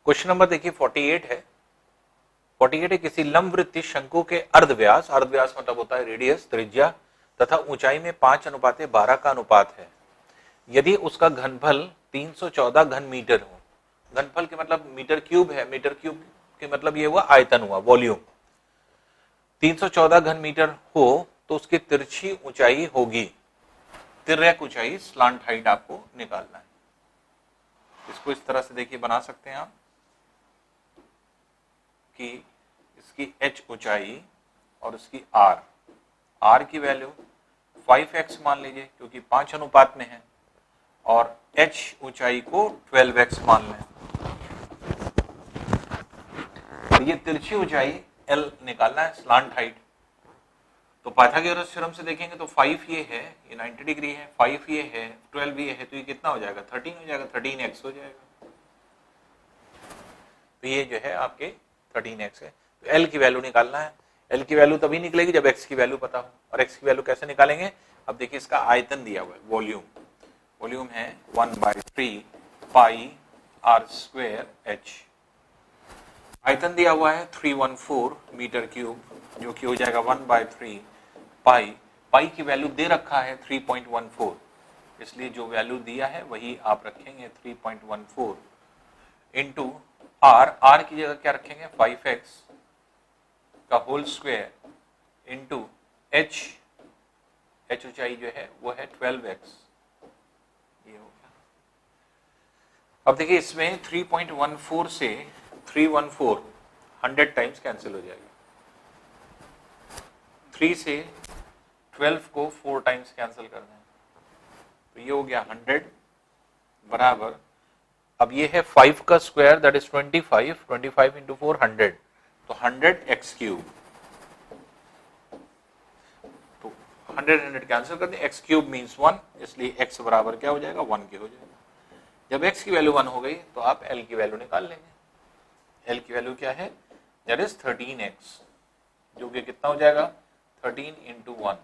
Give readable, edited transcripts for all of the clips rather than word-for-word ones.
Question number देखिए 48 है। 48 है, किसी लंबवृत्तीय शंकु के अर्धव्यास, अर्धव्यास मतलब होता है रेडियस, त्रिज्या तथा ऊंचाई में 5:12 का अनुपात है। यदि उसका घनफल 314 घन मीटर हो, घनफल के मतलब मीटर क्यूब है, मीटर क्यूब के मतलब ये हुआ आयतन हुआ, वॉल्यूम। 314 घन मीटर हो तो उसकी तिरछी ऊंचाई होगी, तिर्यक ऊंचाई, स्लांट हाइट आपको निकालना है। इसको इस तरह से देखिए बना सकते हैं आप कि इसकी h ऊंचाई और उसकी r की वैल्यू 5x मान लीजिए क्योंकि 5 अनुपात में है, और h ऊंचाई को 12x मान लें। ये तिरछी ऊंचाई L निकालना है, स्लांट हाइट। तो पाइथागोरस थ्योरम से देखेंगे तो 5 ये है, ये 90 डिग्री है, 5 ये है, 12 ये है, तो ये कितना हो जाएगा, 13 हो जाएगा, 13x हो जाएगा। तो ये जो है आपके 13x है। तो L की वैल्यू निकालना है। L की वैल्यू तभी निकलेगी जब x की वैल्यू पता हो। और x की वैल्यू कैसे निकालेंगे, अब देखिए इसका आयतन दिया हुआ है, वॉल्यूम, वॉल्यूम है 1/3 पाई r² h। आयतन दिया हुआ है 314 मीटर क्यूब, जो कि हो जाएगा 1/3 पाई। पाई की वैल्यू दे रखा है 3.14, इसलिए जो वैल्यू दिया है वही आप रखेंगे 3.14 इंटू r की जगह क्या रखेंगे 5x का होल स्क्वायर इंटू h ऊंचाई जो है वो है 12x। ये हो गया। अब देखिए इसमें 3.14 से 314 100 टाइम्स कैंसिल हो जाएगा, 3 से 12 को 4 टाइम्स कैंसिल कर दें तो ये हो गया 100 बराबर, अब ये है 5 का स्क्वायर दैट इज 25, 25 इंटू 4 100, तो 100x³। तो 100 कैंसिल कर दें, x³ मीन्स 1, इसलिए x बराबर क्या हो जाएगा 1 के हो जाएगा। जब x की वैल्यू 1 हो गई तो आप l की वैल्यू निकाल लेंगे। l की वैल्यू क्या है, दैट इज 13x, जो कि कितना हो जाएगा 13 इंटू 1,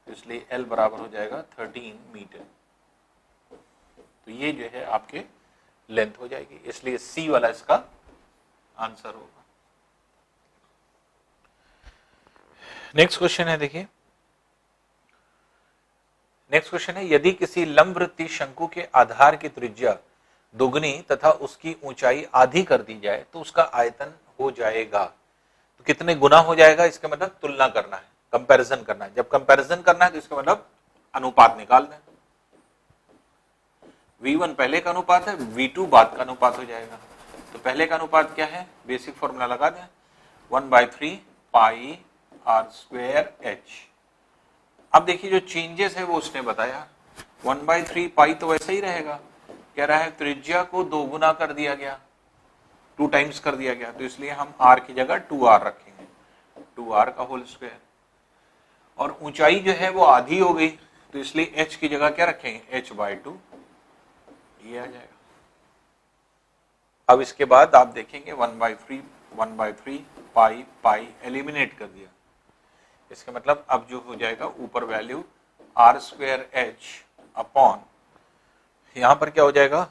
इसलिए l बराबर हो जाएगा 13 मीटर। तो ये जो है आपके लेंथ हो जाएगी, इसलिए C वाला इसका आंसर होगा। नेक्स्ट क्वेश्चन है, देखिए नेक्स्ट क्वेश्चन है, यदि किसी लंबवृत्तीय शंकु के आधार की त्रिज्या दुगनी तथा उसकी ऊंचाई आधी कर दी जाए तो उसका आयतन हो जाएगा। तो कितने गुना हो जाएगा, इसका मतलब तुलना करना है, कंपैरिजन करना है। जब कंपैरिजन करना है तो इसका मतलब अनुपात निकाल दें। V1 पहले का अनुपात है, V2 बाद का अनुपात हो जाएगा। तो पहले का अनुपात क्या है, बेसिक फॉर्मूला लगा दें, 1/3 पाई r² h। अब देखिए जो चेंजेस है वो उसने बताया, 1/3 पाई तो वैसे ही रहेगा, कह रहा है त्रिज्या को 2 गुना कर दिया गया, 2 टाइम्स कर दिया गया, तो इसलिए हम r की जगह 2r रखेंगे, 2r का होल स्क्वायर। और ऊंचाई जो है वो आधी हो गई, तो इसलिए h की जगह क्या रखेंगे h/2, ये आ जाएगा। अब इसके बाद आप देखेंगे 1/3 पाई पाई एलिमिनेट कर दिया, इसका मतलब अब जो हो जाएगा ऊपर वैल्यू r² h अपॉन, यहां पर क्या हो जाएगा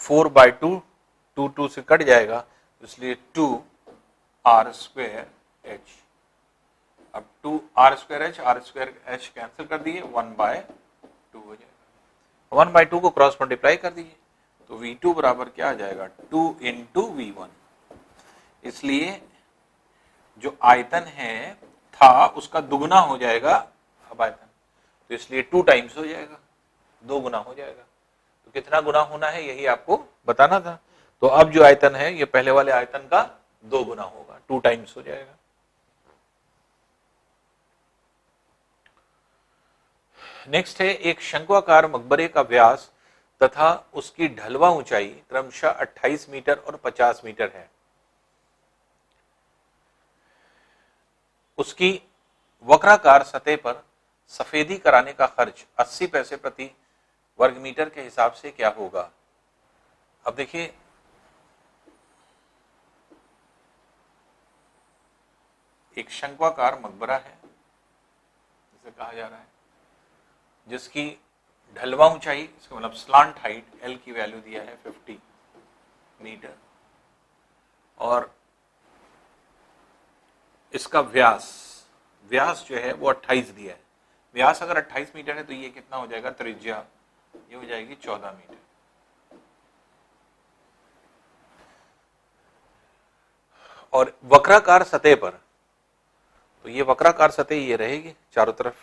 4/2, 2 से कट जाएगा, इसलिए 2r² h। अब 2r² h कैंसिल कर दिए, 1/2 हो जाएगा। 1/2 को क्रॉस मल्टीप्लाई कर दीजिए, तो V2 बराबर क्या आ जाएगा 2 इंटू V1। इसलिए जो आयतन है था उसका दुगुना हो जाएगा अब आयतन, तो इसलिए 2 टाइम्स हो जाएगा, 2 गुना हो जाएगा। तो कितना गुना होना है यही आपको बताना था। तो अब जो आयतन है ये पहले वाले आयतन का 2 गुना होगा, 2 टाइम्स हो जाएगा। नेक्स्ट है, एक शंक्वाकार मकबरे का व्यास तथा उसकी ढलवा ऊंचाई क्रमशः 28 मीटर और 50 मीटर है। उसकी वक्राकार सतह पर सफेदी कराने का खर्च 80 पैसे प्रति वर्ग मीटर के हिसाब से क्या होगा। अब देखिए एक शंक्वाकार मकबरा है जिसे कहा जा रहा है, जिसकी ढलवा ऊंचाई, इसका मतलब स्लांट हाइट L की वैल्यू दिया है 50 मीटर, और इसका व्यास जो है वो 28 दिया है। व्यास अगर 28 मीटर है तो ये कितना हो जाएगा, त्रिज्या ये हो जाएगी 14 मीटर। और वक्राकार सतह पर, तो ये वक्राकार सतह ये रहेगी चारों तरफ,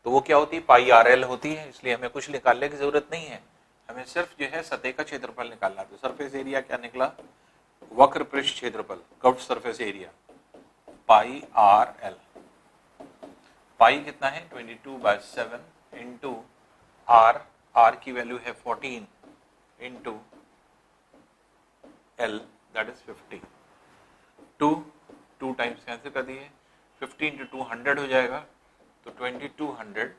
तो वो क्या होती है, पाई आर एल होती है, इसलिए हमें कुछ निकालने की जरूरत नहीं है, हमें सिर्फ जो है सतह का क्षेत्रफल निकालना। तो सरफेस एरिया क्या निकला, वक्र पृष्ठ क्षेत्रफल, कर्व्ड सरफेस एरिया, पाई आर एल। पाई कितना है 22/7 इंटू आर, आर की वैल्यू है 14 into L that is 50। 2 times cancel कर दिए, 50 इंटू 2 100 हो जाएगा, तो 2200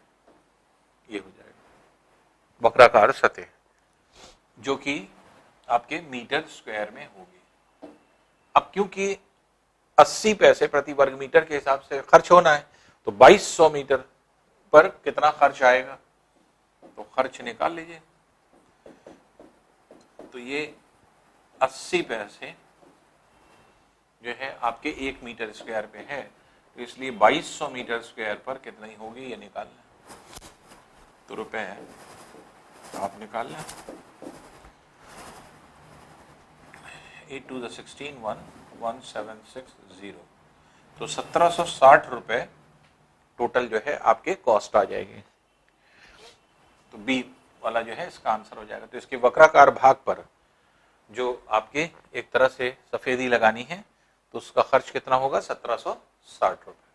ये हो जाएगा वक्राकार सतह, जो कि आपके मीटर स्क्वायर में होगी। अब क्योंकि 80 पैसे प्रति वर्ग मीटर के हिसाब से खर्च होना है, तो 2200 मीटर पर कितना खर्च आएगा, तो खर्च निकाल लीजिए। तो ये 80 पैसे जो है आपके 1 मीटर स्क्वायर पे है, तो इसलिए 2200 मीटर स्क्वायर पर कितनी होगी ये निकालना है। तो रुपए है, तो आप निकाल लें। 8 to the 16 1760, तो 1760 रुपए टोटल जो है आपके कॉस्ट आ जाएगी। तो बी वाला जो है इसका आंसर हो जाएगा। तो इसके वक्राकार भाग पर जो आपके एक तरह से सफेदी लगानी है, तो उसका खर्च कितना होगा, 1760 रुपए।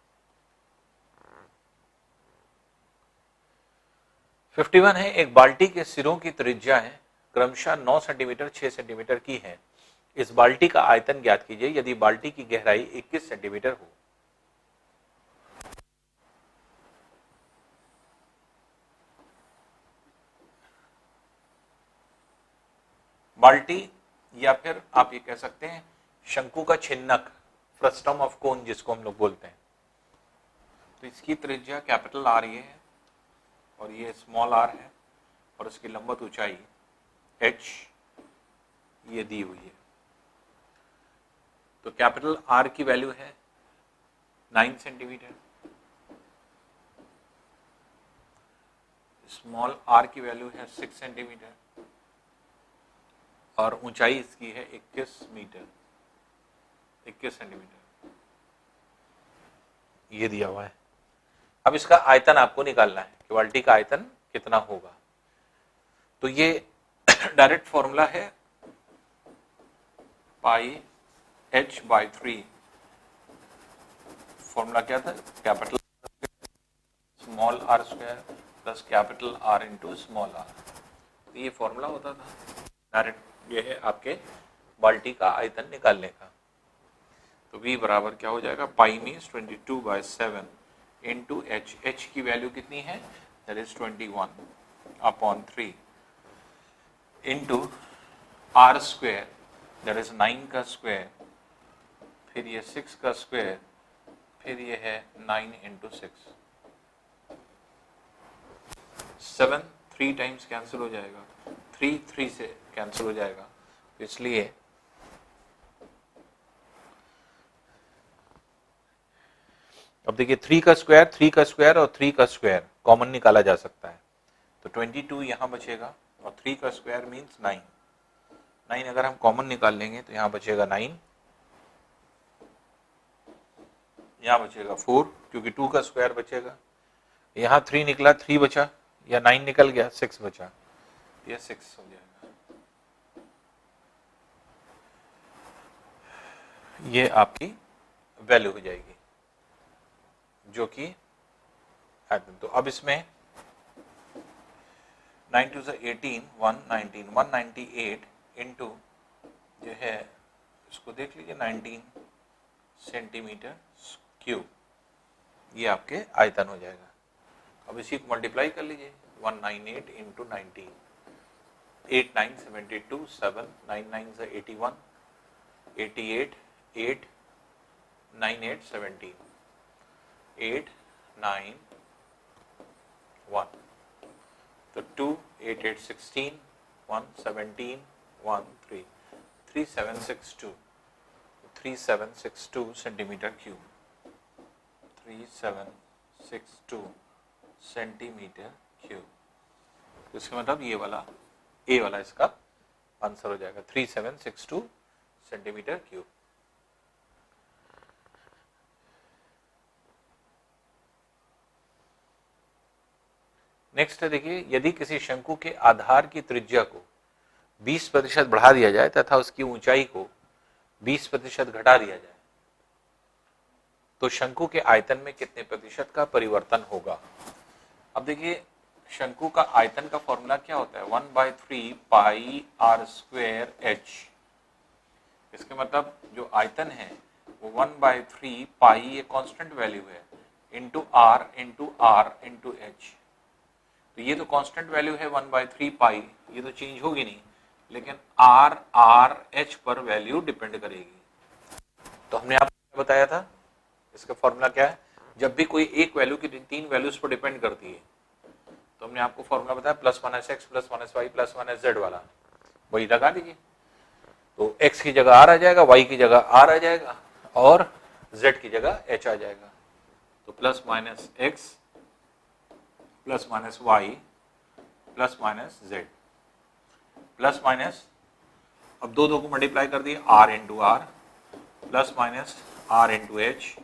51 है, एक बाल्टी के सिरों की त्रिज्या है क्रमशः 9 सेंटीमीटर 6 सेंटीमीटर की है। इस बाल्टी का आयतन ज्ञात कीजिए यदि बाल्टी की गहराई 21 सेंटीमीटर हो। बाल्टी या फिर आप ये कह सकते हैं शंकु का छिन्नक, फ्रस्टम ऑफ कोन जिसको हम लोग बोलते हैं। तो इसकी त्रिज्या कैपिटल आर ये है और ये स्मॉल आर है, और उसकी लंबवत ऊंचाई h ये दी हुई है। तो कैपिटल आर की वैल्यू है 9 सेंटीमीटर, स्मॉल आर की वैल्यू है 6 सेंटीमीटर, और ऊंचाई इसकी है 21 मीटर 21 सेंटीमीटर ये दिया हुआ है। अब इसका आयतन आपको निकालना है कि बाल्टी का आयतन कितना होगा। तो ये डायरेक्ट फॉर्मूला है पाई h/3। फॉर्मूला क्या था, capital small R square plus capital R into small R. तो ये फॉर्मूला होता था डायरेक्ट, ये है आपके बाल्टी का आयतन निकालने का। तो v बराबर क्या हो जाएगा, pi means 22/7 into H, H की वैल्यू कितनी है, that is 21/3 into R square that is 9 का स्क्वायर, फिर ये 6 का स्क्वायर, फिर ये है 9 इंटू 6। 7 3 टाइम्स कैंसिल हो जाएगा, 3 3 से कैंसिल हो जाएगा, इसलिए अब देखिए 3 का स्क्वायर और 3 का स्क्वायर कॉमन निकाला जा सकता है। तो 22 यहां बचेगा और 3 का स्क्वायर मीन्स 9। 9 अगर हम कॉमन निकाल लेंगे तो यहां बचेगा 9, यहां बचेगा 4 क्योंकि 2 का स्क्वायर बचेगा, यहां 3 निकला 3 बचा, या 9 निकल गया 6 बचा, ये 6 हो जाएगा। ये आपकी वैल्यू हो जाएगी जो कि तो अब इसमें 9 2 18 119 198 इंटू जो है इसको देख लीजिए 19 सेंटीमीटर क्यूब, ये आपके आयतन हो जाएगा। अब इसी को मल्टीप्लाई कर लीजिए 198 इंटू 19, 8 9 72 7 9 9 81 88 8 9 8 17 8 9 1, तो 2 8 8 16 1 17 1 3 3 7 6 2, 3762 सेंटीमीटर क्यूब, 3762 सेंटीमीटर क्यूब। तो इसका मतलब ये वाला ए वाला इसका आंसर हो जाएगा 3762 सेंटीमीटर क्यूब। नेक्स्ट है देखिए, यदि किसी शंकु के आधार की त्रिज्या को 20% बढ़ा दिया जाए तथा उसकी ऊंचाई को 20% घटा दिया जाए तो शंकु के आयतन में कितने प्रतिशत का परिवर्तन होगा। अब देखिए, शंकु का आयतन का फॉर्मूला क्या होता है, 1/3 पाई आर स्क्वायर एच। इसके मतलब जो आयतन है वो 1/3 पाई, ये कांस्टेंट वैल्यू है, इंटू आर इंटू एच। तो ये तो कांस्टेंट वैल्यू है 1/3 पाई, ये तो चेंज होगी नहीं, लेकिन आर एच पर वैल्यू डिपेंड करेगी। तो हमने आपको बताया था, इसका फॉर्मूला क्या है, जब भी कोई एक वैल्यू की तीन वैल्यूज पर डिपेंड करती है तो हमने आपको फॉर्मूला बताया +-x +-y +-z वाला, वही लगा दीजिए। तो x की जगह r आ जाएगा, y की जगह r आ जाएगा और z की जगह h आ जाएगा। तो +-x +-y +-z plus minus, अब दो को मल्टीप्लाई कर दिए, r into R +-r into H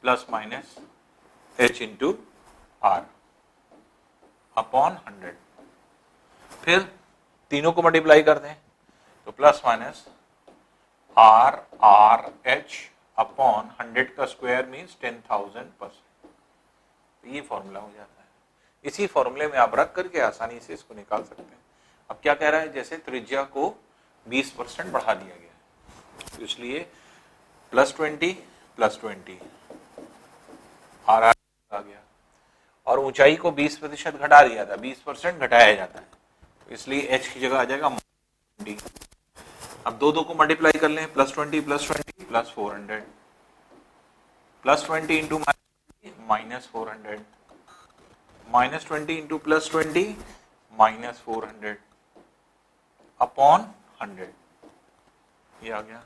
+-h into R upon 100। फिर तीनों को मल्टीप्लाई कर दें तो +-r h अपॉन 100 का स्क्वायर मीन्स 10,000%। ये फॉर्मूला हो जाता है। इसी फॉर्मूले में आप रख करके आसानी से इसको निकाल सकते हैं। अब क्या कह रहा है, जैसे त्रिज्या को 20% बढ़ा दिया गया है, तो इसलिए +20 आर आ गया, और ऊंचाई को 20% घटा दिया था, 20% घटाया जाता है, तो इसलिए h की जगह आ जाएगा -20। अब दो को मल्टीप्लाई कर लें, +20 +400 +20 इंटू -400 -20 इंटू +20 -400 अपॉन 100, ये आ गया।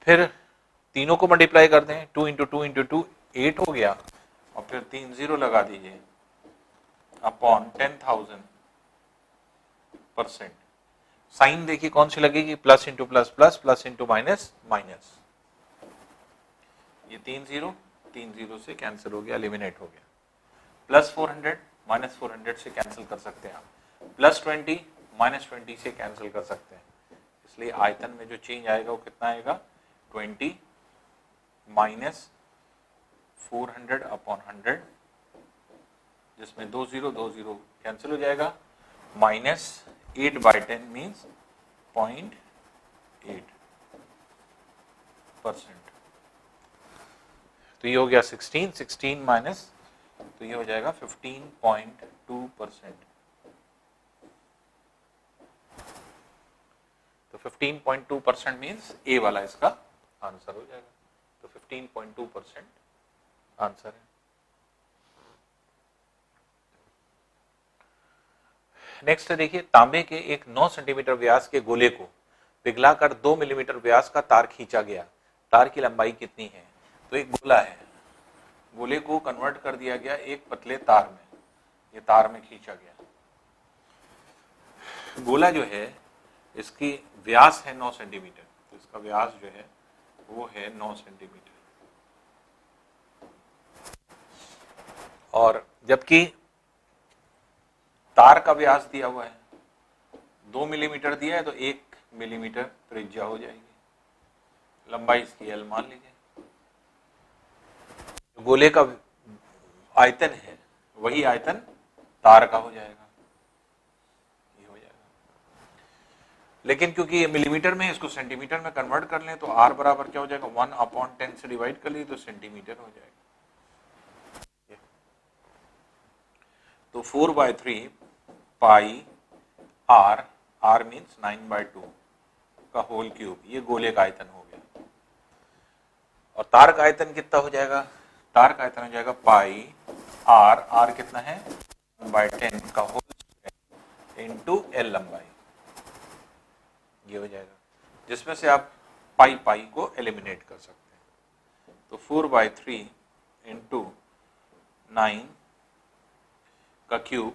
फिर तीनों को मल्टीप्लाई कर दें, 2 इंटू 2 इंटू 2 8 हो गया, और फिर 3 0 लगा दीजिए अपॉन 10,000%। साइन देखिए कौन सी लगेगी, plus into plus plus, plus into minus minus. ये 3 0 से कैंसिल हो गया, एलिमिनेट हो गया। +400 -400 से कैंसिल कर सकते हैं आप, +20 -20 से कैंसिल कर सकते हैं। इसलिए आयतन में जो चेंज आएगा वो कितना आएगा, 20 -400 अपॉन 100, जिसमें 2 0 कैंसिल हो जाएगा, -8/10 मीन्स 0.8%। तो ये हो गया 16 माइनस, तो ये हो जाएगा 15.2%। तो 15.2% मीन्स ए वाला इसका आंसर हो जाएगा। तो 15.2% आंसर है। नेक्स्ट देखिए, तांबे के एक 9 सेंटीमीटर व्यास के गोले को पिघलाकर 2 मिलीमीटर व्यास का तार खींचा गया, तार की लंबाई कितनी है। तो एक गोला है, गोले को कन्वर्ट कर दिया गया एक पतले तार में, ये तार में खींचा गया। गोला जो है इसकी व्यास है 9 सेंटीमीटर, तो इसका व्यास जो है वो है 9 सेंटीमीटर, और जबकि तार का व्यास दिया हुआ है 2 मिलीमीटर दिया है, तो 1 मिलीमीटर त्रिज्या हो जाएगी, लंबाई इसकी L मान लीजिए। गोले का आयतन है वही आयतन तार का हो जाएगा, ये हो जाएगा। लेकिन क्योंकि ये मिलीमीटर में है, इसको सेंटीमीटर में कन्वर्ट कर लें तो r बराबर क्या हो जाएगा, 1/10 से डिवाइड कर लिए तो सेंटीमीटर हो जाएगा। तो 4/3 पाई r, r मीन्स 9/2 का होल क्यूब, ये गोले का आयतन हो गया। और तार का आयतन कितना हो जाएगा, तार का आयतन हो जाएगा पाई r कितना है 1/10 का होल स्क्वायर इंटू L लंबाई, ये हो जाएगा। जिसमें से आप पाई पाई को एलिमिनेट कर सकते हैं। तो 4/3 इंटू 9 का क्यूब,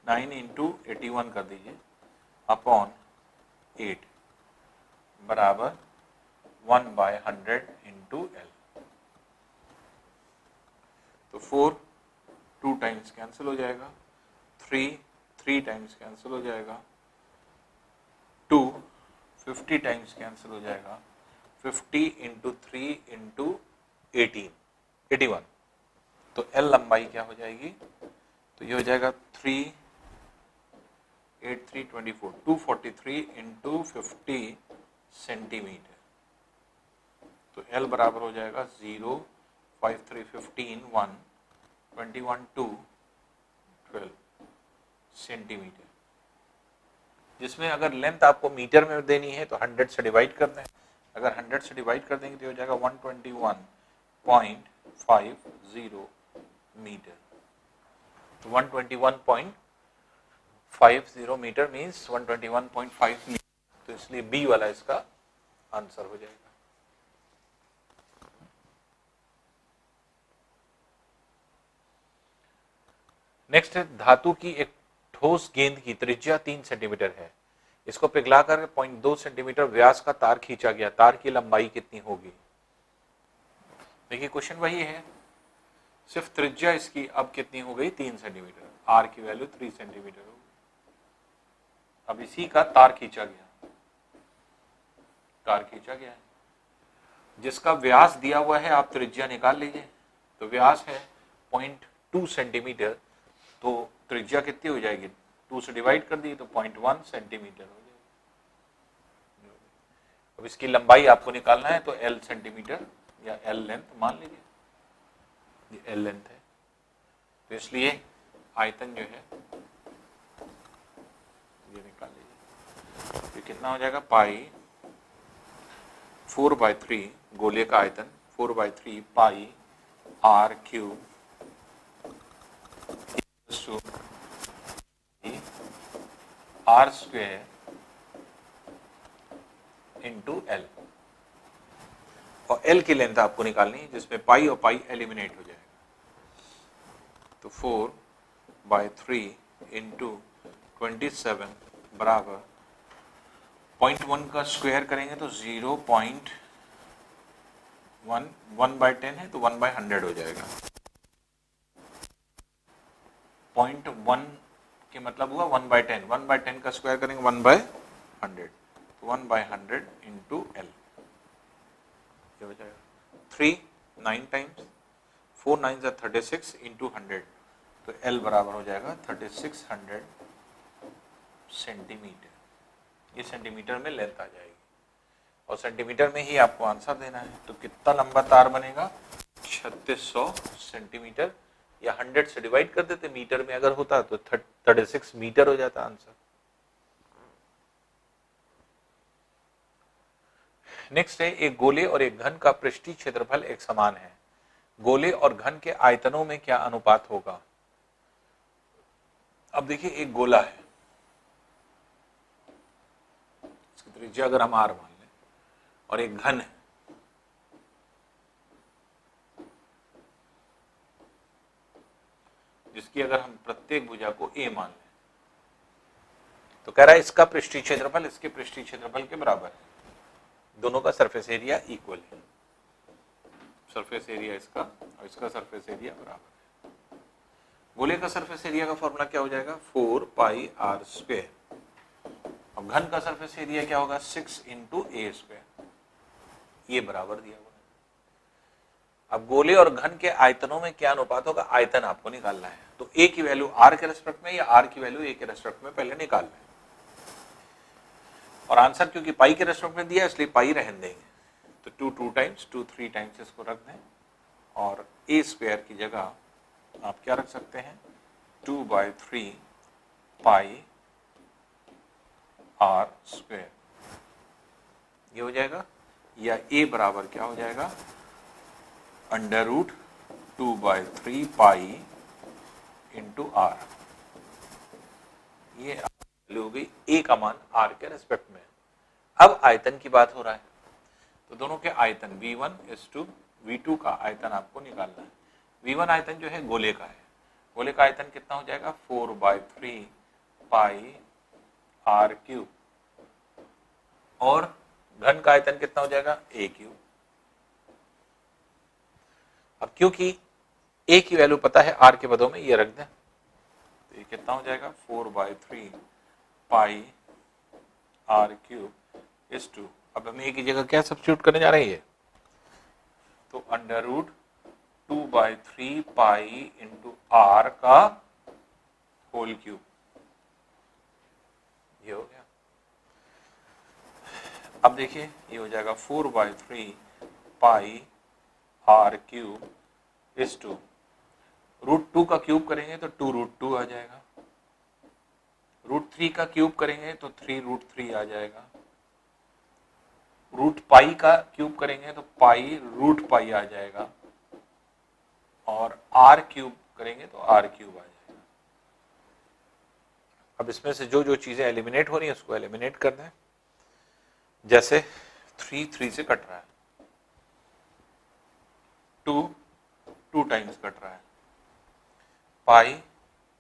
9 इंटू 81 कर दीजिए अपॉन 8 बराबर 1/100 इंटू एल। तो 4 2 टाइम्स कैंसिल हो जाएगा, 3 टाइम्स कैंसिल हो जाएगा, 2 50 टाइम्स कैंसिल हो जाएगा, 50 इंटू 3 इंटू 81। तो एल लंबाई क्या हो जाएगी, तो ये हो जाएगा 3 8 3 24 243 इंटू 50 सेंटीमीटर। तो एल बराबर हो जाएगा 0 5 3 15 1 21 2 12 सेंटीमीटर। जिसमें अगर लेंथ आपको मीटर में देनी है तो 100 से डिवाइड कर दें। अगर 100 से डिवाइड कर देंगे तो हो जाएगा 121.50 मीटर। तो 121.50 मीटर मीन्स 121.5 मीटर। तो इसलिए बी वाला इसका आंसर हो जाएगा। नेक्स्ट है, धातु की एक ठोस गेंद की त्रिज्या 3 सेंटीमीटर है। इसको पिघलाकर 0.2 सेंटीमीटर व्यास का तार खींचा गया। तार की लंबाई कितनी होगी? देखिए क्वेश्चन वही है, सिर्फ त्रिज्या इसकी अब कितनी हो गई, 3 सेंटीमीटर। आर की वैल्यू 3 सेंटीमीटर होगी। अब इसी का तार खींचा गया, तार खींचा गया है जिसका व्यास दिया हुआ है, आप त्रिज्या निकाल लीजिए। तो व्यास है 0.2 सेंटीमीटर, तो त्रिज्या कितनी हो जाएगी, 2 से डिवाइड कर दी तो 0.1 सेंटीमीटर हो जाएगी। अब इसकी लंबाई आपको निकालना है तो L सेंटीमीटर या L लेंथ मान लीजिए, ये L लेंथ है। तो इसलिए आयतन जो है ये निकाल लीजिए, ये कितना हो जाएगा, पाई 4/3 गोले का आयतन 4/3 pi r cube r square into L. और एल की लेंथ आपको निकालनी है जिसमें पाई और पाई एलिमिनेट हो जाएगा। तो 4/3 इंटू 27 बराबर 0.1 का स्क्वायर करेंगे तो 0.1 1/10 है तो 1/100 हो जाएगा। 0.1 के मतलब हुआ 1/10, 1/10 का स्क्वायर करेंगे 1/100, तो 1/100 इंटू एल ये हो जाएगा। 3 9 टाइम्स 4 9 36 इंटू 100, तो एल बराबर हो जाएगा 3600 सेंटीमीटर। ये सेंटीमीटर में लेंथ आ जाएगी और सेंटीमीटर में ही आपको आंसर देना है। तो कितना लंबा तार बनेगा, 3600 सेंटीमीटर, या 100 से डिवाइड कर देते, मीटर में अगर होता तो 36 मीटर हो जाता आंसर। नेक्स्ट है, एक गोले और एक घन का पृष्ठीय क्षेत्रफल एक समान है। गोले और घन के आयतनों में क्या अनुपात होगा? अब देखिए एक गोला है, इसकी त्रिज्या अगर हम r मान लें, और एक घन है जिसकी अगर हम प्रत्येक भुजा को a मान लें, तो कह रहा है इसका पृष्ठीय क्षेत्रफल इसके पृष्ठीय क्षेत्रफल के बराबर है। दोनों का सरफेस एरिया इक्वल है, सरफेस एरिया इसका और इसका सरफेस एरिया बराबर है। गोले का सरफेस एरिया का फॉर्मूला क्या हो जाएगा, 4 पाई r स्क्वायर। अब घन का सरफेस एरिया क्या होगा, 6 इंटू ए स्क्वायर, ये बराबर दिया हुआ है। अब गोले और घन के आयतनों में क्या अनुपात होगा, आयतन आपको निकालना है। तो a की वैल्यू r के रेस्पेक्ट में या r की वैल्यू a के रेस्पेक्ट में पहले निकाल लें, और आंसर क्योंकि पाई के रेस्पेक्ट में दिया इसलिए पाई रहने देंगे। तो 2 टाइम्स 2 3 टाइम्स इसको रख दें, और a स्क्वायर की जगह आप क्या रख सकते हैं, 2/3 पाई r स्क्वायर, ये हो जाएगा। या a बराबर क्या हो जाएगा, √2/3 पाई इंटू r। ये वैल्यू हो गई a का मान r के रेस्पेक्ट में। अब आयतन की बात हो रहा है, तो दोनों के आयतन V1 V2 का आयतन आपको निकालना है। V1 आयतन जो है गोले का है, गोले का आयतन कितना हो जाएगा 4/3 पाई r क्यूब, और घन का आयतन कितना हो जाएगा a क्यूब। अब क्योंकि a की वैल्यू पता है r के पदों में ये रख दें, तो ये कितना हो जाएगा 4/3 पाई r क्यूब इस टू, अब हम a की जगह क्या सब्स्टिट्यूट करने जा रहे हैं, तो under root 2/3 pi into r का होल क्यूब, ये हो गया। अब देखिए ये हो जाएगा 4/3 pi r cube into, √2 का क्यूब करेंगे तो 2√2 आ जाएगा, √3 का क्यूब करेंगे तो 3√3 आ जाएगा, √पाई का क्यूब करेंगे तो पाई √पाई आ जाएगा, और r क्यूब करेंगे तो r क्यूब आ जाएगा। अब इसमें से जो जो चीजें एलिमिनेट हो रही है उसको एलिमिनेट करना है। जैसे 3 से कट रहा है, 2 टाइम्स कट रहा है,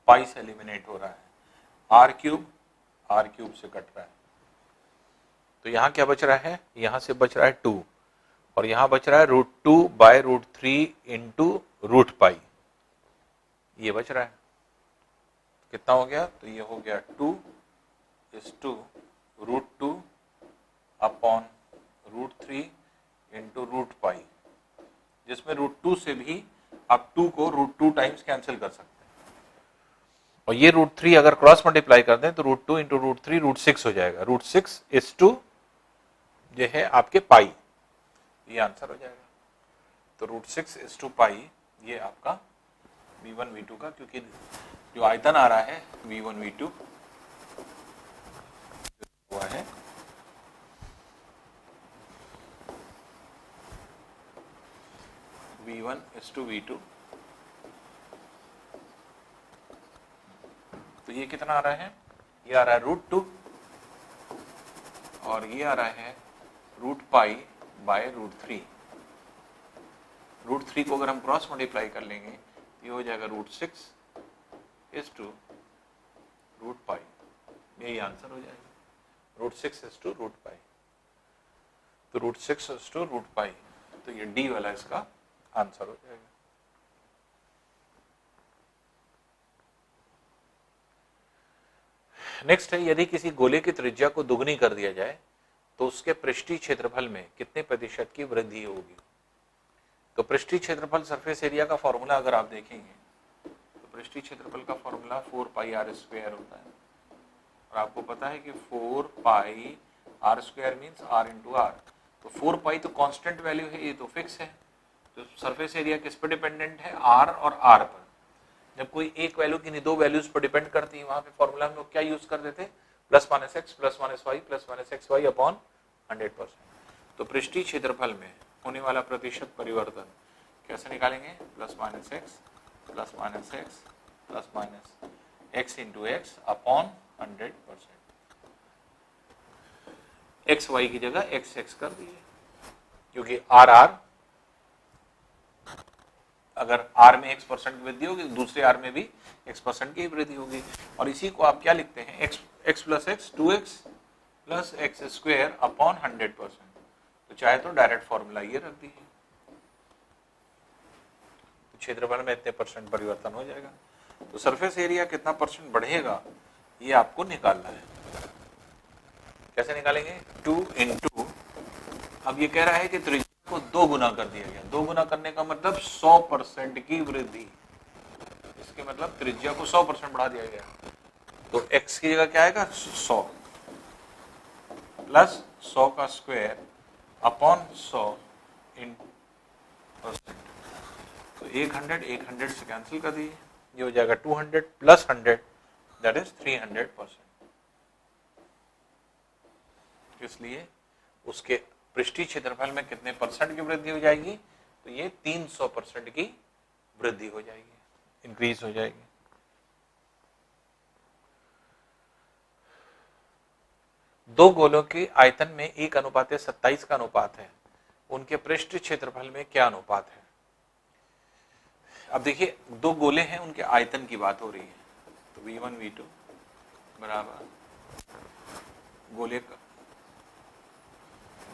पाई से एलिमिनेट हो रहा है, r क्यूब से कट रहा है, तो यहां क्या बच रहा है, यहां से बच रहा है 2, और यहां बच रहा है √2/√3 इंटू √पाई, ये बच रहा है, कितना हो गया, तो ये हो गया 2 √2 अपॉन √3 इंटू √पाई, जिसमें √2 से भी आप 2 को √2 टाइम्स कैंसिल कर सकते हैं, और ये √3 अगर क्रॉस मल्टीप्लाई कर दें तो √2 इंटू √3 √6 हो जाएगा, √6 इज टू जो है आपके पाई, ये आंसर हो जाएगा। तो √6 इज टू पाई ये आपका V1 V2 का, क्योंकि जो आयतन आ रहा है V1 V2 हुआ है V1 is to V2, तो ये कितना आ रहा है, ये आ रहा है √2, और ये आ रहा है √पाई/√3, √3 को अगर हम क्रॉस मल्टीप्लाई कर लेंगे तो ये हो जाएगा √6 इज टू √पाई, यही आंसर हो जाएगा, √6 इज टू √पाई, तो √6 इज टू √पाई, तो ये डी वाला इसका आंसर हो जाएगा। नेक्स्ट है, यदि किसी गोले की त्रिज्या को दुगनी कर दिया जाए तो उसके पृष्ठीय क्षेत्रफल में कितने प्रतिशत की वृद्धि होगी। तो पृष्ठीय क्षेत्रफल सरफेस एरिया का फॉर्मूला अगर आप देखेंगे तो पृष्ठीय क्षेत्रफल का फॉर्मूला 4πr² होता है, और आपको पता है कि 4πr² means r into are, तो 4π तो कांस्टेंट वैल्यू है, ये तो फिक्स है, तो सरफेस एरिया किस पर डिपेंडेंट है, r और r पर। जब कोई एक वैल्यू की दो वैल्यूज पर डिपेंड करती है, वहां पे फॉर्मूला हम लोग क्या यूज कर देते, +-x +-y अपॉन 100%। तो पृष्ठीय क्षेत्रफल में होने वाला प्रतिशत परिवर्तन कैसे निकालेंगे, +-x into x upon 100%, X Y की जगह x कर दिए, क्योंकि r अगर r में x% की वृद्धि होगी, दूसरे r में भी x% की वृद्धि होगी, और इसी को आप क्या लिखते हैं, x + x 2x + x² upon 100%, तो चाहे तो डायरेक्ट फॉर्मूला ये रख दीजिए, तो क्षेत्रफल में इतने % परिवर्तन हो जाएगा। तो सरफेस एरिया कितना % बढ़ेगा ये आपको निकालना है। कैसे निकालेंगे, 2 इंटू, अब ये कह रहा है कि त्रिज्या को 2 गुना कर दिया गया, 2 गुना करने का मतलब 100% की वृद्धि, इसके मतलब त्रिज्या को 100% बढ़ा दिया गया, तो x की जगह क्या आएगा 100 प्लस 100 का स्क्वायर अपॉन 100 इन %, तो 100 से कैंसिल कर दीजिए, ये हो जाएगा 200 + 100 दैट इज 300%। इसलिए उसके पृष्ठीय क्षेत्रफल में कितने % की वृद्धि हो जाएगी, तो ये 300% की वृद्धि हो जाएगी, इंक्रीज हो जाएगी। दो गोलों के आयतन में 1:27 का अनुपात है, उनके पृष्ठ क्षेत्रफल में क्या अनुपात है। अब देखिए दो गोले हैं, उनके आयतन की बात हो रही है। तो V1 V2 बराबर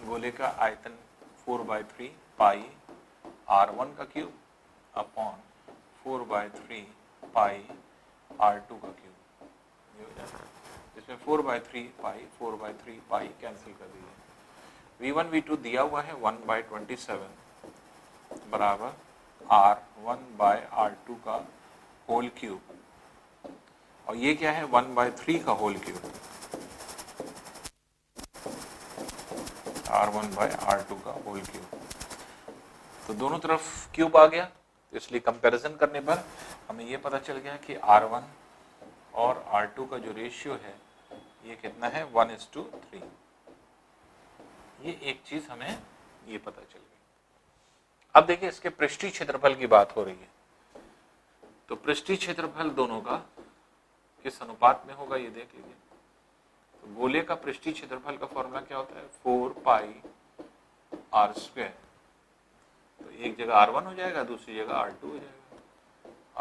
गोले का आयतन 4/3 पाई R1 का क्यूब अपॉन 4/3 पाई R2 का क्यूब, ये हो जाएगा। इसमें 4/3 पाई कैंसिल कर दीजिए। V1 V2 दिया हुआ है 1/27 बराबर R1/R2 का होल क्यूब, और ये क्या है 1/3 का होल क्यूब, R1/R2 का होल क्यूब। तो दोनों तरफ क्यूब आ गया, तो इसलिए कंपैरिजन करने पर हमें ये पता चल गया कि R1 और R2 का जो रेशियो है ये कितना है 1:3। ये एक चीज हमें ये पता चल गई। अब देखिए इसके पृष्ठीय क्षेत्रफल की बात हो रही है। तो पृष्ठीय क्षेत्रफल दोनों का किस अनुपात में होगा ये देख लीजिए। तो गोले का पृष्ठीय क्षेत्रफल का फॉर्मूला क्या होता है 4πr²। तो एक जगह R1 हो जाएगा, दूसरी जगह R2 हो जाएगा,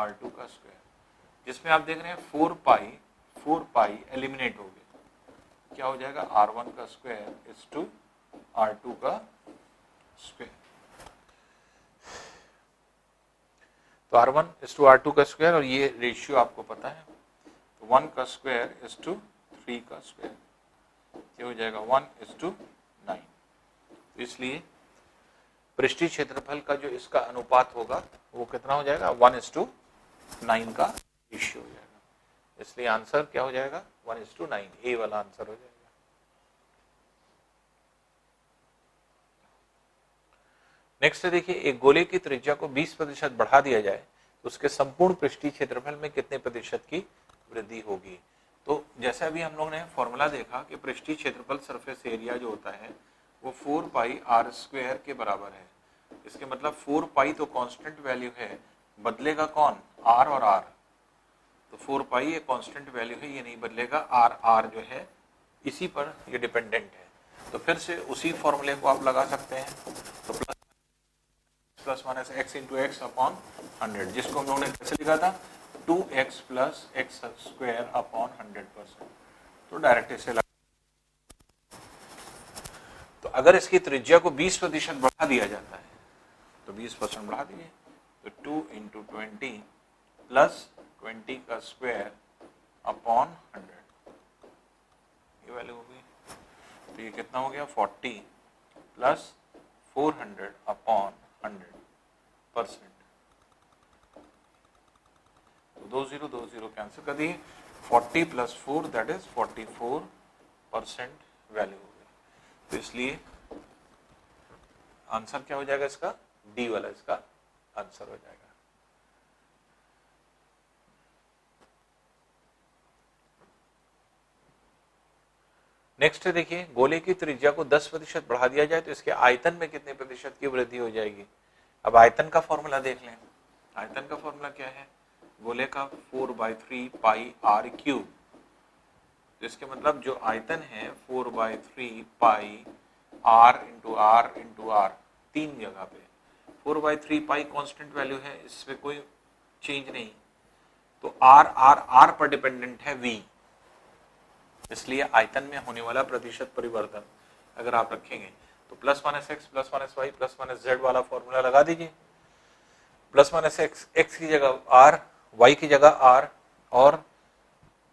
R2 का स्क्वायर, जिसमें आप देख रहे हैं 4π एलिमिनेट हो गया, क्या हो जाएगा R1 का स्क्वायर इज टू R2 का स्क्वायर। तो R1 इज टू R2 का स्क्वायर, और ये रेशियो आपको पता है, तो 1 का स्क्वायर इज टू 3 का स्क्वायर, ये हो जाएगा 1:9। तो इसलिए पृष्ठीय क्षेत्रफल का जो इसका अनुपात होगा वो कितना हो जाएगा 1:9 का रेशियो हो जाएगा। इसलिए आंसर क्या हो जाएगा 1:9, ए वाला आंसर हो जाएगा। नेक्स्ट देखिए, एक गोले की त्रिज्या को 20% बढ़ा दिया जाए तो उसके संपूर्ण पृष्ठीय क्षेत्रफल में कितने प्रतिशत की वृद्धि होगी। तो जैसे अभी हम लोगों ने फॉर्मूला देखा कि पृष्ठीय क्षेत्रफल सरफेस एरिया जो होता है वो 4πr² के बराबर है। इसके मतलब 4π तो कांस्टेंट वैल्यू है, बदलेगा कौन r और r। तो 4π ये कांस्टेंट वैल्यू है, ये नहीं बदलेगा, r जो है इसी पर ये डिपेंडेंट है। तो फिर से उसी फॉर्मूले को आप लगा सकते हैं। तो plus minus x into x upon 100, जिसको हम लोगों ने कैसे लिखा था 2x + x² अपॉन 100%। तो डायरेक्ट इसे लगा। तो अगर इसकी त्रिज्या को 20% बढ़ा दिया जाता है तो 20% बढ़ा दीजिए, तो 2 × 20 + 20 का स्क्वायर अपॉन 100, ये वैल्यू होगी। तो ये कितना हो गया 40 + 400 अपॉन 100%। तो 20 कैंसिल कर दिए, 40 + 4 दैट इज 44% वैल्यू हो गई। तो इसलिए आंसर क्या हो जाएगा इसका, डी वाला इसका आंसर हो जाएगा। नेक्स्ट देखिए, गोले की त्रिज्या को 10% बढ़ा दिया जाए तो इसके आयतन में कितने प्रतिशत की वृद्धि हो जाएगी। अब आयतन का फॉर्मूला देख लें। आयतन का फॉर्मूला क्या है, गोले का 4/3 पाई r³। तो इसके मतलब जो आयतन है 4/3 पाई r × r × r, तीन जगह पे 4/3 पाई कांस्टेंट वैल्यू है, इसमें कोई चेंज नहीं। तो r पर डिपेंडेंट है v, इसलिए आयतन में होने वाला प्रतिशत परिवर्तन अगर आप रखेंगे तो +-x +-y +-z वाला फॉर्मूला लगा दीजिए। +-x की जगह r, y की जगह r, और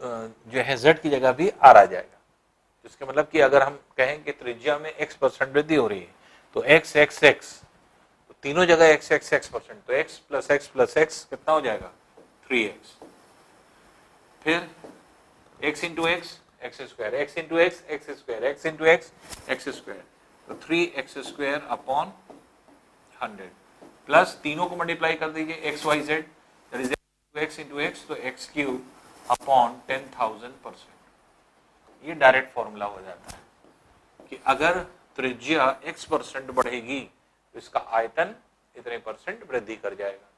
जो है z की जगह भी r आ जाएगा। इसके मतलब कि अगर हम कहें कि त्रिज्या में x% वृद्धि हो रही है तो x, तो तीनों जगह x %, तो x + x कितना हो जाएगा 3x। फिर x × x x², x × x x², x × x x², तो 3x² अपॉन 100 प्लस तीनों को मल्टीप्लाई कर दीजिए x y z, that is x × x, तो x³ अपॉन 10,000%। ये डायरेक्ट फॉर्मूला हो जाता है कि अगर त्रिज्या x% बढ़ेगी तो इसका आयतन इतने % वृद्धि कर जाएगा।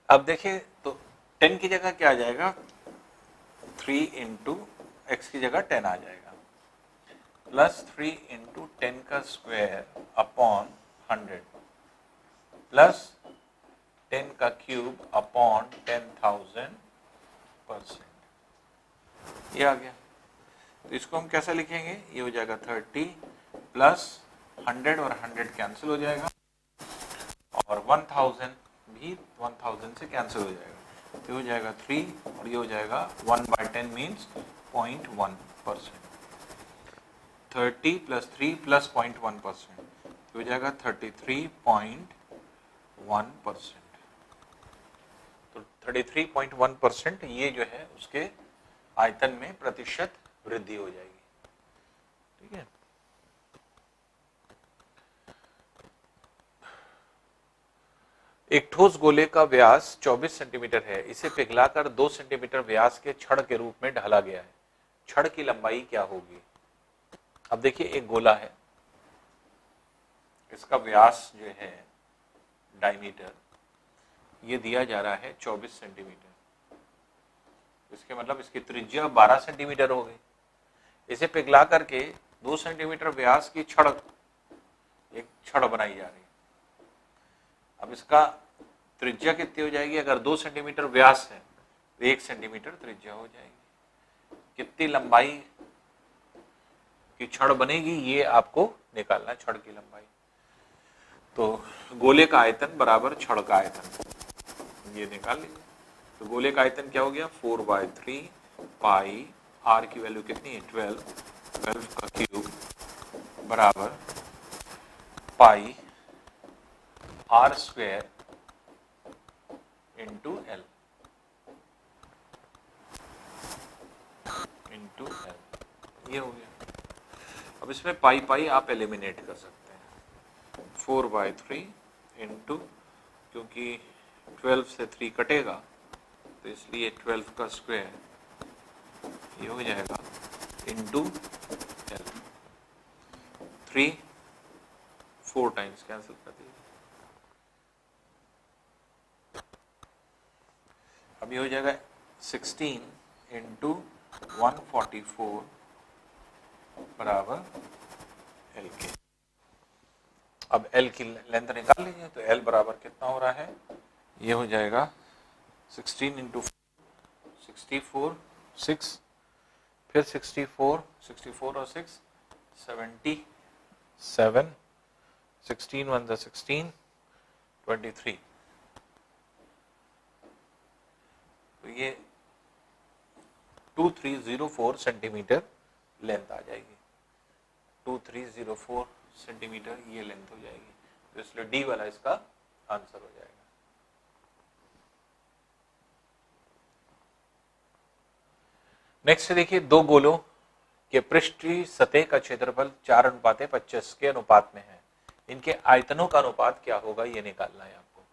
अब देखिए, तो 10 की जगह क्या आ जाएगा 3 × x की जगह 10 आ जाएगा। प्लस 3 इंटू 10 का स्क्वायर अपॉन 100 प्लस 10 का क्यूब अपॉन 10,000%। ये आ गया। तो इसको हम कैसा लिखेंगे, ये हो जाएगा 30 प्लस 100 और 100 कैंसिल हो जाएगा और 1000 भी 1000 से कैंसिल हो जाएगा। ये हो जाएगा 3 और ये हो जाएगा 1/10 मीन्स 0.1%। 30 प्लस 3 प्लस 0.1% हो जाएगा 33.1%। तो 33.1% ये जो है उसके आयतन में प्रतिशत वृद्धि हो जाएगी। ठीक है। एक ठोस गोले का व्यास 24 सेंटीमीटर है। इसे पिघलाकर 2 सेंटीमीटर व्यास के छड़ के रूप में ढाला गया है। छड़ की लंबाई क्या होगी? अब देखिए एक गोला है, इसका व्यास जो है डायमीटर ये दिया जा रहा है 24 सेंटीमीटर। इसके मतलब इसकी त्रिज्या 12 सेंटीमीटर हो गई। इसे पिघला करके 2 सेंटीमीटर व्यास की छड़, एक छड़ बनाई जा रही है। अब इसका त्रिज्या कितनी हो जाएगी? अगर 2 सेंटीमीटर व्यास है तो 1 सेंटीमीटर त्रिज्या हो जाएगी। कितनी लंबाई की छड़ बनेगी ये आपको निकालना, छड़ की लंबाई। तो गोले का आयतन बराबर छड़ का आयतन, ये निकाल लीजिए। तो गोले का आयतन क्या हो गया? 4/3 पाई, आर की वैल्यू कितनी है? 12 का क्यूब बराबर पाई आर स्क्वायर इंटू एल ये हो गया। अब इसमें पाई पाई आप एलिमिनेट कर सकते हैं। 4/3 इंटू, क्योंकि 12 से 3 कटेगा तो इसलिए 12 का स्क्वायर ये हो जाएगा इंटू एल। 3 4 टाइम्स कैंसिल कर दीजिए। अब ये हो जाएगा 16 इंटू 144 बराबर एल के। अब एल की लेंथ निकाल लीजिए। तो एल बराबर कितना हो रहा है? ये हो जाएगा 16 इंटू 64, 6, फिर 64 और 6 77, 16 1 ज़ा 16, 23। तो ये 2304 सेंटीमीटर लेंथ आ जाएगी। 2304 सेंटीमीटर ये लेंथ हो जाएगी। तो इसलिए डी वाला इसका आंसर हो जाएगा। नेक्स्ट देखिए, दो गोलों के पृष्ठीय सतह का क्षेत्रफल 4:25 के अनुपात में है। इनके आयतनों का अनुपात क्या होगा ये निकालना है आपको।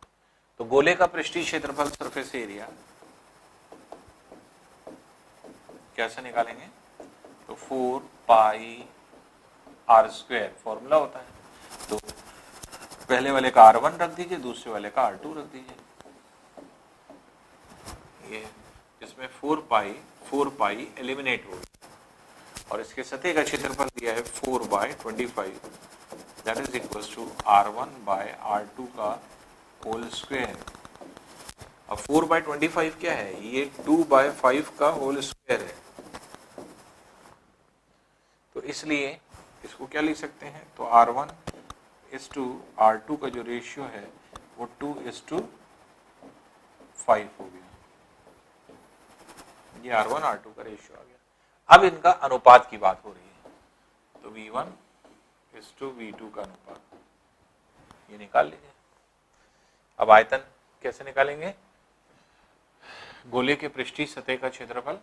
तो गोले का पृष्ठीय क्षेत्रफल सरफेस एरिया कैसे निकालेंगे? तो 4 पाई आर स्क्वायर फॉर्मूला होता है। तो पहले वाले का R1 रख दीजिए, दूसरे वाले का R2 रख दीजिए। ये इसमें 4 पाई एलिमिनेट हो गया और इसके सतह का क्षेत्रफल दिया है 4/25, that is equal to R1/R2 का होल स्क्वायर। अब 4/25 क्या है? ये 2/5 का होल स्क्वायर है। तो इसलिए इसको क्या लिख सकते हैं? तो R1:R2 का जो रेशियो है वो 2:5 हो गया। ये R1/R2 का रेशियो आ गया। अब इनका अनुपात की बात हो रही है। तो V1:V2 का अनुपात ये निकाल लीजिए। अब आयतन कैसे निकालेंगे? गोले के पृष्ठीय सतह का क्षेत्रफल,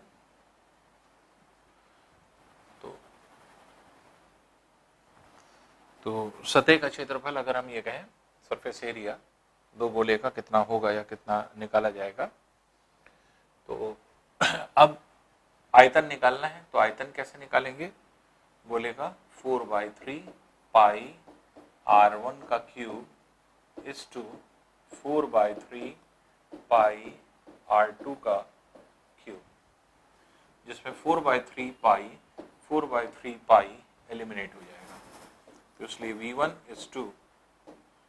तो सतह का क्षेत्रफल अगर हम ये कहें, सरफेस एरिया दो गोले का कितना होगा या कितना निकाला जाएगा। तो अब आयतन निकालना है। तो आयतन कैसे निकालेंगे? गोले का 4/3 पाई R1 का क्यूब इस टू 4/3 पाई R2 का क्यूब, जिसमें 4/3 पाई एलिमिनेट हो जाएगा। तो इसलिए V1 इज टू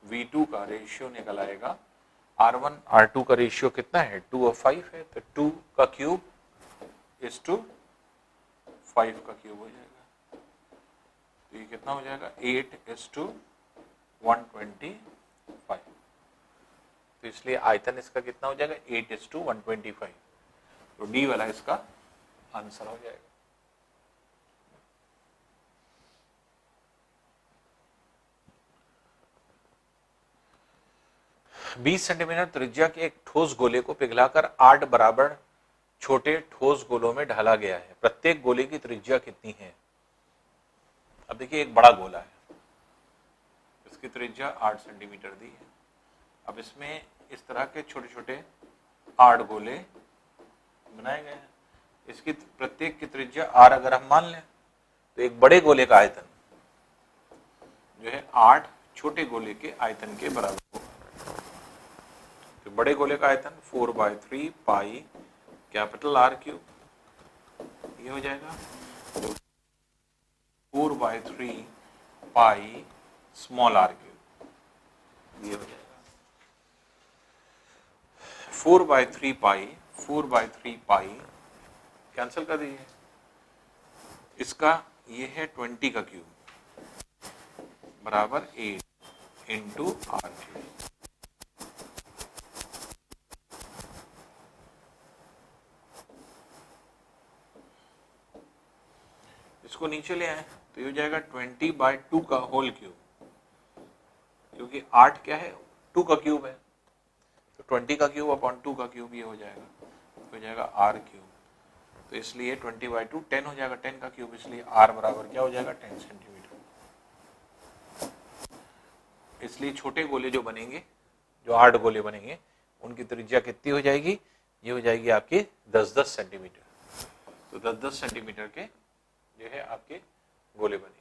V2 का रेशियो निकल आएगा, R1 R2 का रेशियो कितना है 2 और 5 है, तो 2 का क्यूब इज टू 5 का क्यूब हो जाएगा। तो ये कितना हो जाएगा 8 इज टू 125। तो इसलिए आयतन इसका कितना हो जाएगा 8 इज टू 125। तो डी वाला इसका आंसर हो जाएगा। बीस सेंटीमीटर त्रिज्या के एक ठोस गोले को पिघलाकर 8 बराबर छोटे ठोस गोलों में ढाला गया है। प्रत्येक गोले की त्रिज्या कितनी है? अब देखिए एक बड़ा गोला है, इसकी त्रिज्या 8 सेंटीमीटर दी है। अब इसमें इस तरह के छोटे छोटे 8 गोले बनाए गए हैं। इसकी प्रत्येक की त्रिज्या r अगर हम मान लें तो एक बड़े गोले का आयतन जो है 8 छोटे गोले के आयतन के बराबर होगा। तो बड़े गोले का आयतन 4/3 पाई कैपिटल R क्यूब, ये हो जाएगा 4/3 पाई स्मॉल r क्यूब, ये हो जाएगा 4/3 पाई कैंसिल कर दीजिए। इसका ये है 20 का क्यूब बराबर 8 इंटू R क्यूब। इसको नीचे ले आए तो ये हो जाएगा 20/2 का होल क्यूब, क्योंकि 8 क्या है 2 का क्यूब है, तो 20 का क्यूब अपॉन 2 का क्यूब ये हो जाएगा R क्यूब। तो इसलिए 20/2 10 हो जाएगा, 10 का क्यूब, इसलिए R बराबर क्या हो जाएगा 10 सेंटीमीटर। इसलिए छोटे गोले जो बनेंगे, जो 8 गोले बनेंगे, उनकी त्रिज्या कितनी हो जाएगी? ये हो जाएगी आपकी 10-10 सेंटीमीटर। तो 10-10 सेंटीमीटर के जो है आपके गोले बनेंगे।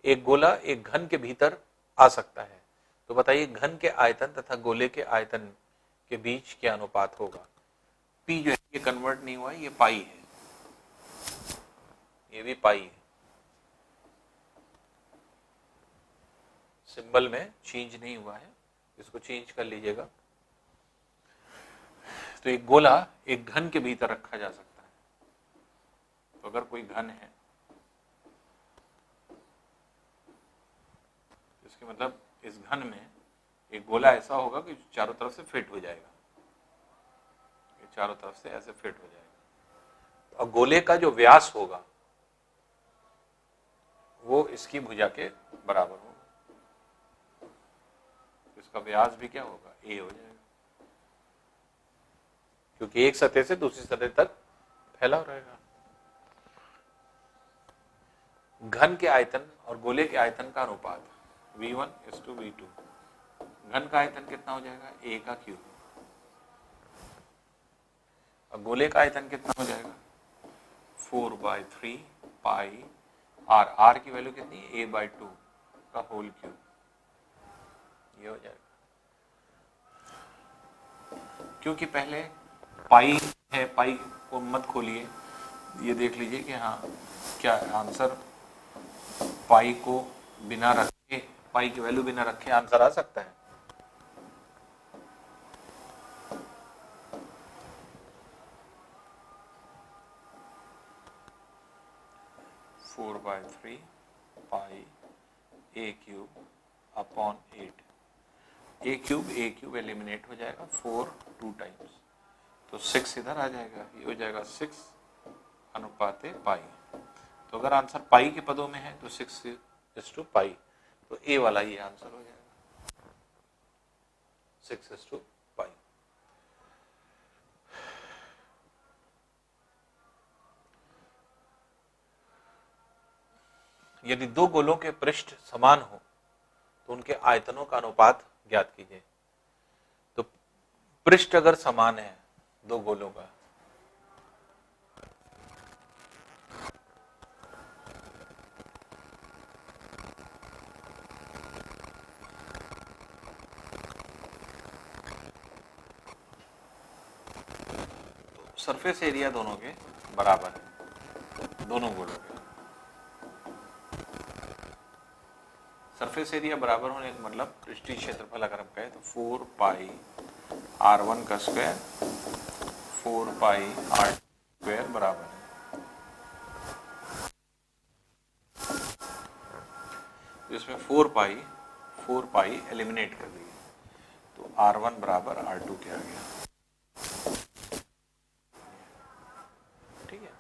एक गोला एक घन के भीतर आ सकता है, तो बताइए घन के आयतन तथा गोले के आयतन के बीच क्या अनुपात होगा? P जो है ये कन्वर्ट नहीं हुआ है, ये पाई है, ये भी पाई है, सिंबल में चेंज नहीं हुआ है, इसको चेंज कर लीजिएगा। तो एक गोला एक घन के भीतर रखा जा सकता है। तो अगर कोई घन है, इसके मतलब इस घन में एक गोला ऐसा होगा कि चारों तरफ से फिट हो जाएगा, ये चारों तरफ से ऐसे फिट हो जाएगा। और गोले का जो व्यास होगा वो इसकी भुजा के बराबर होगा, इसका व्यास भी क्या होगा a हो जाएगा, क्योंकि एक सतह से दूसरी सतह तक फैला रहेगा। घन के आयतन और गोले के आयतन का अनुपात V1 is to V2। घन का आयतन कितना हो जाएगा a का क्यूब, और गोले का आयतन कितना हो जाएगा 4/3 पाई r। r की वैल्यू कितनी है a/2 का होल क्यूब, ये हो जाएगा। क्योंकि पहले पाई है, पाई को मत खोलिए, ये देख लीजिए कि हाँ क्या आंसर पाई को बिना रखे, पाई की वैल्यू बिना रखे आंसर आ सकता है। Four by three pi a cube upon 8, a cube eliminate हो जाएगा, 4 2 टाइम्स, तो 6 इधर आ जाएगा, ये हो जाएगा 6 अनुपाते पाई। तो अगर आंसर पाई के पदों में है तो 6 इज टू पाई, तो ए वाला ये आंसर हो जाएगा 6 इज टू पाई। यदि दो गोलों के पृष्ठ समान हो तो उनके आयतनों का अनुपात ज्ञात कीजिए। तो पृष्ठ अगर समान है दो गोलों का, सरफेस एरिया दोनों के बराबर है, दोनों गोलों के सरफेस एरिया बराबर होने का मतलब पृष्ठीय क्षेत्रफल अगर हम कहें तो 4 पाई r1 का स्क्वायर 4 पाई r स्क्वायर बराबर है। तो इसमें 4 पाई एलिमिनेट कर दिए तो r1 बराबर r2 क्या आ गया, ठीक है।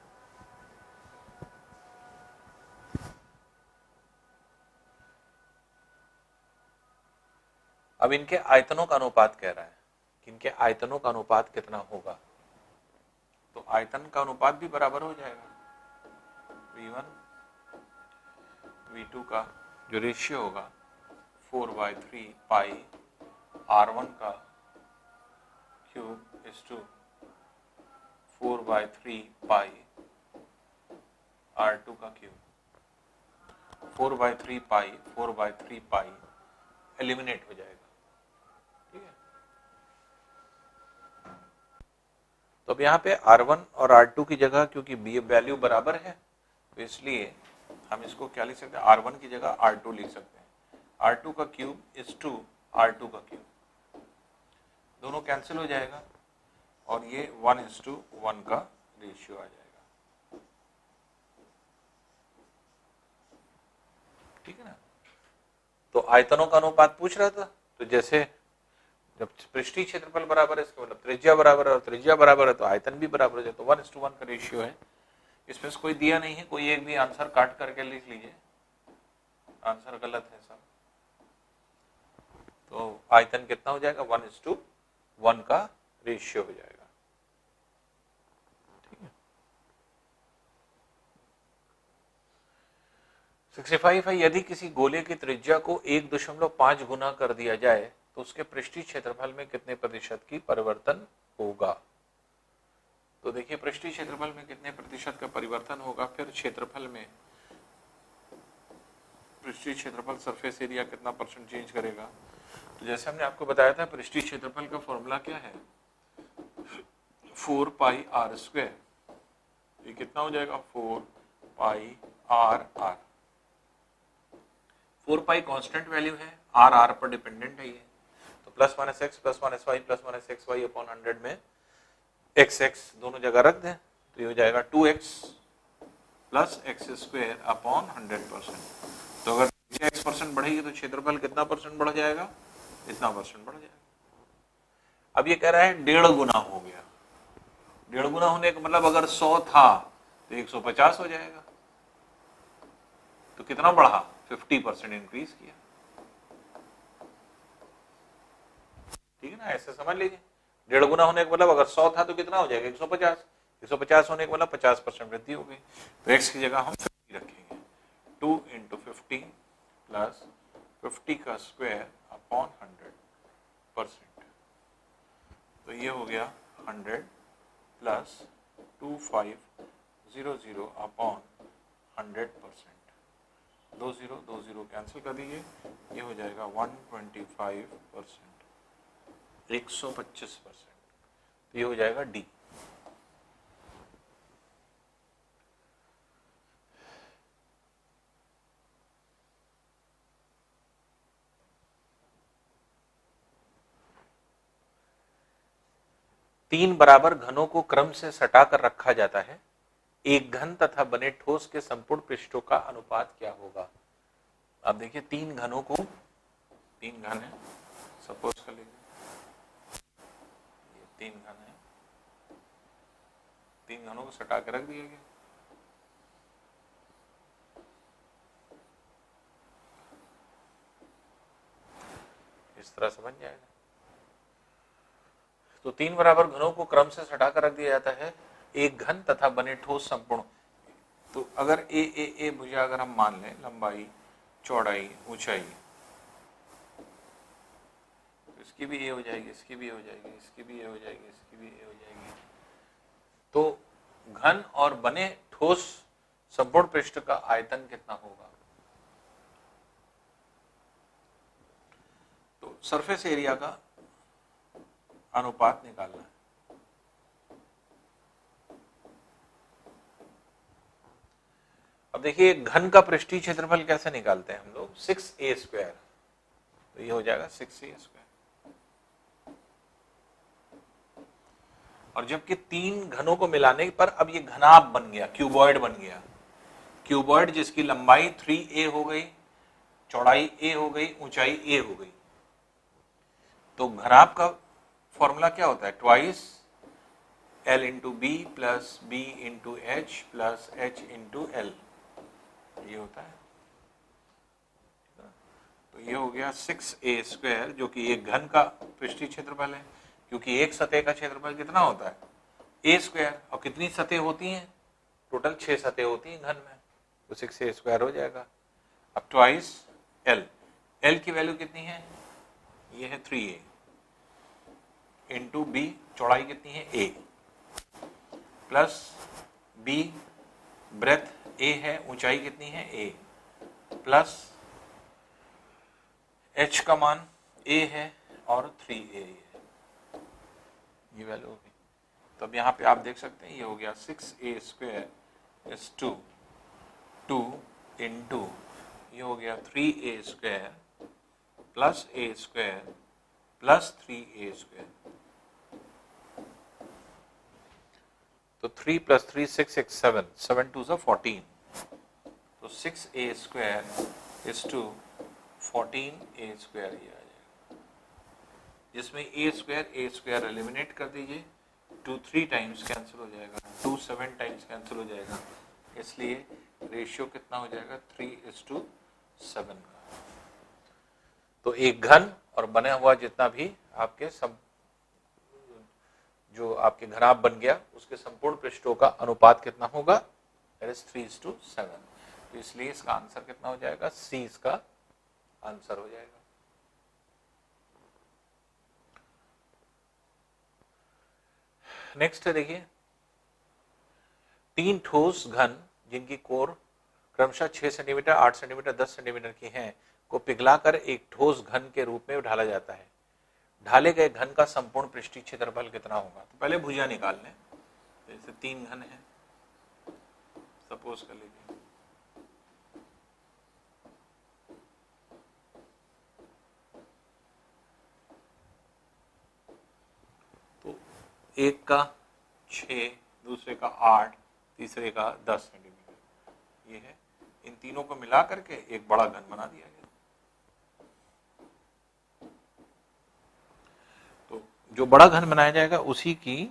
अब इनके आयतनों का अनुपात कह रहा है कि इनके आयतनों का अनुपात कितना होगा, तो आयतन का अनुपात भी बराबर हो जाएगा। V1 V2 का जो रेशियो होगा 4/3 पाई R1 का cube is to 4/3 pi R2 का क्यूब। 4/3 पाई एलिमिनेट हो जाएगा, ठीक है। तो अब यहाँ पे R1 और R2 की जगह क्योंकि वैल्यू बराबर है तो इसलिए हम इसको क्या लिख सकते हैं, R1 की जगह R2 लिख सकते हैं। R2 का क्यूब इज टू R2 का क्यूब, दोनों कैंसिल हो जाएगा और ये 1:1 का रेशियो आ जाएगा, ठीक है ना। तो आयतनों का अनुपात पूछ रहा था, तो जैसे जब पृष्ठीय क्षेत्रफल बराबर है इसका मतलब त्रिज्या बराबर है और त्रिज्या बराबर है तो आयतन भी बराबर हो जाए, तो 1:1 का रेशियो है। इसमें से कोई दिया नहीं है, कोई एक भी आंसर काट करके लिख लीजिए, आंसर गलत है सब। तो आयतन कितना हो जाएगा, 1:1 का रेशियो हो जाएगा, ठीक है। 65 है, यदि किसी गोले की त्रिज्या को 1.5 गुना कर दिया जाए तो उसके पृष्ठीय क्षेत्रफल में कितने प्रतिशत की परिवर्तन होगा। तो देखिए पृष्ठीय क्षेत्रफल में कितने प्रतिशत का परिवर्तन होगा, फिर क्षेत्रफल में पृष्ठीय क्षेत्रफल सरफेस एरिया कितना परसेंट चेंज करेगा। तो जैसे हमने आपको बताया था पृष्ठीय क्षेत्रफल का फॉर्मूला क्या है, 4 पाई r स्क्वायर, ये कितना हो जाएगा 4 pi r। 4 pi constant value है, r पर डिपेंडेंट है ये, तो plus minus X plus minus Y plus minus X Y upon 100 में एक्स एक्स दोनों जगह रख दें तो ये हो जाएगा 2x plus x square upon 100%। तो अगर x% बढ़ेगी तो क्षेत्रफल कितना परसेंट बढ़ जाएगा, इतना परसेंट बढ़ जाएगा। अब ये कह रहा है 1.5 गुना हो गया, 1.5 गुना होने का मतलब अगर 100 था तो 150 हो जाएगा, तो कितना बढ़ा, 50% इंक्रीज किया, ठीक है ना। ऐसे समझ लीजिए 1.5 गुना होने का मतलब अगर 100 था तो कितना हो जाएगा 150, 150 होने का मतलब 50% वृद्धि हो गई, तो x की जगह हम 50 रखेंगे, 2 × 50 प्लस 50 का स्क्वायर अपॉन 100%, तो ये हो गया 100 प्लस 2500 अपॉन 100%, 20 कैंसिल कर दीजिए, ये हो जाएगा 125%, 125%, तो ये हो जाएगा डी। तीन बराबर घनों को क्रम से सटाकर रखा जाता है, एक घन तथा बने ठोस के संपूर्ण पृष्ठों का अनुपात क्या होगा। अब देखिए तीन घनों को, तीन घन है, सपोज कर लीजिए ये तीन घन है, तीन घनों को सटा के रख दिया गया, इस तरह समझ जाएगा। तो तीन बराबर घनों को क्रम से सटाकर रख दिया जाता है, एक घन तथा बने ठोस संपूर्ण। तो अगर ए भुजा अगर हम मान लें, लंबाई चौड़ाई ऊंचाई, तो इसकी भी ए हो जाएगी, इसकी भी ए हो जाएगी, इसकी भी ए हो जाएगी, इसकी भी ए हो जाएगी। तो घन और बने ठोस संपूर्ण पृष्ठ का आयतन कितना होगा। तो सरफेस एरिया का अनुपात निकालना है। अब देखिए घन का पृष्ठीय क्षेत्रफल कैसे निकालते हैं हम लोग, 6a², तो ये हो जाएगा 6a²। और जबकि तीन घनों को मिलाने पर अब ये घनाभ बन गया, क्यूबॉइड बन गया। क्यूबॉइड जिसकी लंबाई 3a हो गई, चौड़ाई a हो गई, ऊंचाई a हो गई। तो घनाभ का फॉर्मूला क्या होता है, twice L into B plus B into H plus H into L, ये होता है। तो ये हो गया 6a², जो कि एक घन का पृष्ठीय क्षेत्रफल है, क्योंकि एक सतह का क्षेत्रफल कितना होता है, a², और कितनी सतह होती हैं, टोटल 6 सतह होती हैं घन में, तो 6a² हो जाएगा। अब ट्वाइस L की वैल्यू कितनी है, ये है 3a, इंटू बी, चौड़ाई कितनी है a, plus B, breadth a है, ऊंचाई कितनी है a, प्लस h का मान a है और 3a है, ये वैल्यू होगी। तो अब यहाँ पे आप देख सकते हैं ये हो गया 6a² इज 2 इंटू ये हो गया 3a² plus a² plus 3a²। तो 3 प्लस 3 6 6 7 7 2 14, तो 6a² इज टू 14a² ये आ जाएगा, जिसमें a² एलिमिनेट कर दीजिए, 2 3 टाइम्स कैंसिल हो जाएगा, 2 7 टाइम्स कैंसिल हो जाएगा, इसलिए रेशियो कितना हो जाएगा 3:7 का। तो एक घन और बना हुआ जितना भी आपके सब जो आपके घनाभ बन गया उसके संपूर्ण पृष्ठों का अनुपात कितना होगा, दैट इज 3:7। तो इसलिए इसका आंसर कितना हो जाएगा, सी इसका आंसर हो जाएगा। नेक्स्ट है देखिए, तीन ठोस घन जिनकी कोर क्रमशः 6 सेंटीमीटर, 8 सेंटीमीटर, 10 सेंटीमीटर की हैं को पिघलाकर एक ठोस घन के रूप में ढाला जाता है। ढाले गए घन का संपूर्ण पृष्ठीय क्षेत्रफल कितना होगा। तो पहले भुजा निकाल लें। जैसे तीन घन है, सपोज कर लीजिए, तो एक का 6, दूसरे का 8, तीसरे का 10 सेंटीमीटर, ये है। इन तीनों को मिला करके एक बड़ा घन बना दिया गया। तो जो बड़ा घन बनाया जाएगा उसकी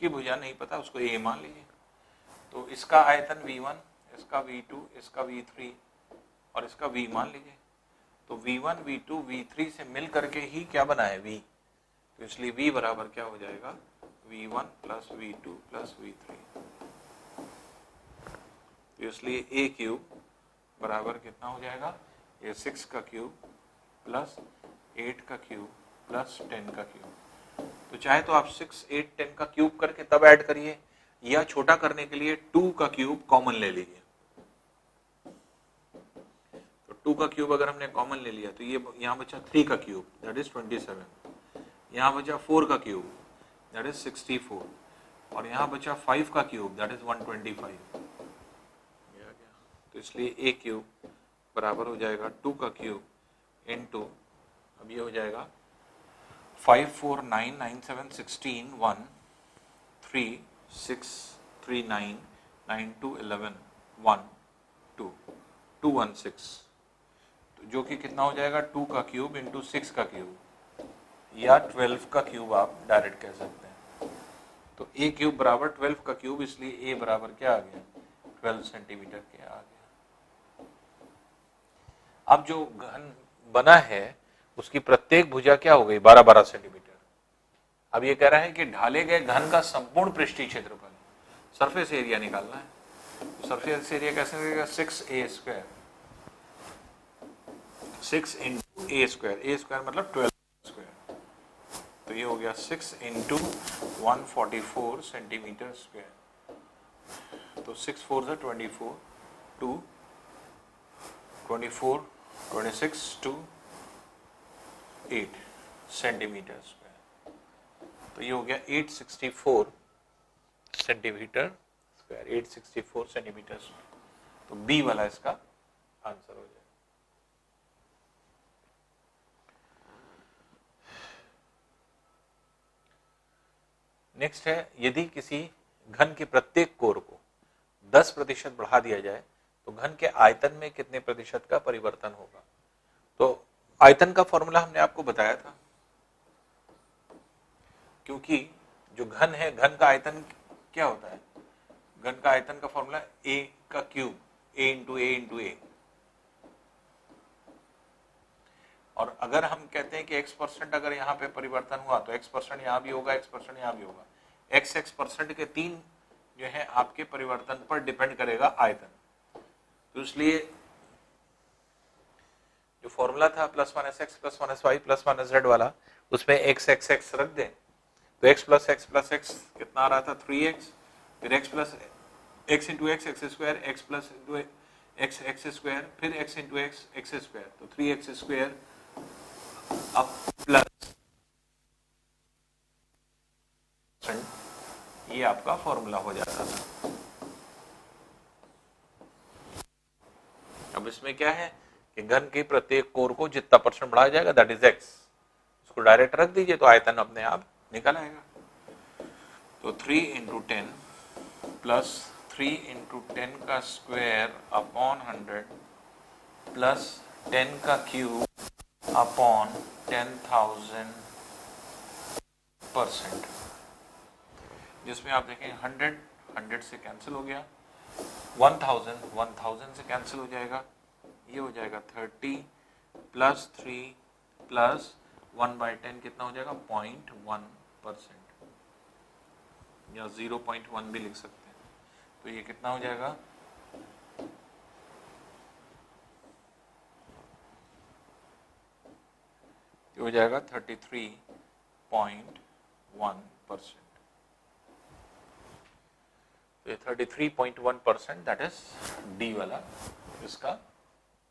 भुजा नहीं पता, उसको ए मान लीजिए। तो इसका आयतन V1, इसका V2, इसका V3 और इसका V मान लीजिए। तो V1, V2, V3 से मिल करके ही क्या बना है, V। तो इसलिए V बराबर क्या हो जाएगा, V1 plus V2 plus V3। तो इसलिए A क्यूब बराबर कितना हो जाएगा, ये 6 का क्यूब प्लस 8 का क्यूब प्लस 10 का क्यूब। तो चाहे तो आप 6, 8, 10 का क्यूब करके तब ऐड करिए, या छोटा करने के लिए 2 का क्यूब कॉमन ले लीजिए। तो 2 का क्यूब अगर हमने कॉमन ले लिया तो ये यहाँ बचा 3 का क्यूब, दैट इज 27। यहाँ बचा 4 का क्यूब, दैट इज 64। और यहाँ बचा 5 का क्यूब, दैट इज 125। तो इसलिए A क्यूब बराबर हो जाएगा 2 का क्यूब इंटू, अब ये हो जाएगा 5 4 9 9 7 16 1 3 6 3 9 9 2 11 1 2 2 1 6, तो जो कि कितना हो जाएगा 2 का क्यूब इंटू 6 का क्यूब, या 12 का क्यूब आप डायरेक्ट कह सकते हैं। तो A क्यूब बराबर 12 का क्यूब, इसलिए A बराबर क्या आ गया, 12 सेंटीमीटर के आ गया। अब जो घन बना है उसकी प्रत्येक भुजा क्या हो गई, 12-12 सेंटीमीटर। अब ये कह रहा है कि ढाले गए घन का संपूर्ण पृष्ठीय क्षेत्रफल, सरफेस एरिया निकालना है। तो सरफेस एरिया कैसे मिलेगा, 6a², 6 इंटू a² मतलब 12²। तो ये हो गया 6 इंटू 144 सेंटीमीटर स्क्वायर। तो 6 4 से 24, 2 24 26 टू 8 सेंटीमीटर स्क्वायर। तो ये हो गया 864 सेंटीमीटर स्क्वायर, 864 सेंटीमीटर स्क्वायर। तो बी वाला इसका आंसर हो जाएगा। नेक्स्ट है, यदि किसी घन के प्रत्येक कोर को 10% बढ़ा दिया जाए तो घन के आयतन में कितने प्रतिशत का परिवर्तन होगा। तो आयतन का फॉर्मूला हमने आपको बताया था, क्योंकि जो घन है, घन का आयतन क्या होता है, घन का आयतन का फॉर्मूला a का cube, a into a into a. और अगर हम कहते हैं कि x% अगर यहाँ पे परिवर्तन हुआ तो x% यहाँ भी होगा, x% यहाँ भी होगा। x% के 3 जो है आपके परिवर्तन पर डिपेंड करेगा आयतन। तो इसलिए जो फॉर्मूला था plus minus X plus minus Y plus minus Z वाला, उसमें एक्स एक्स एक्स रख दें तो x प्लस एक्स कितना आ रहा था 3x, फिर x plus x into x square, x plus into x square, फिर x इंटू एक्स स्क्वायर, तो 3x स्क्वायर अब प्लस, ये आपका फॉर्मूला हो जाता था। अब इसमें क्या है कि घन के प्रत्येक कोर को जितना परसेंट बढ़ाया जाएगा दैट इज x, उसको डायरेक्ट रख दीजिए तो आयतन अपने आप निकल आएगा। तो 3 इंटू 10 प्लस 3 इंटू 10 का स्क्वायर अपॉन 100 प्लस 10 का क्यूब अपॉन 10,000%, जिसमें आप देखें 100 से कैंसिल हो गया, 1000 से कैंसिल हो जाएगा, ये हो जाएगा 30 प्लस 3 प्लस 1/10 कितना हो जाएगा 0.1%, या 0.1 भी लिख सकते हैं। तो ये कितना हो जाएगा, ये हो जाएगा 33.1%। तो ये 33.1% दैट इज डी वाला इसका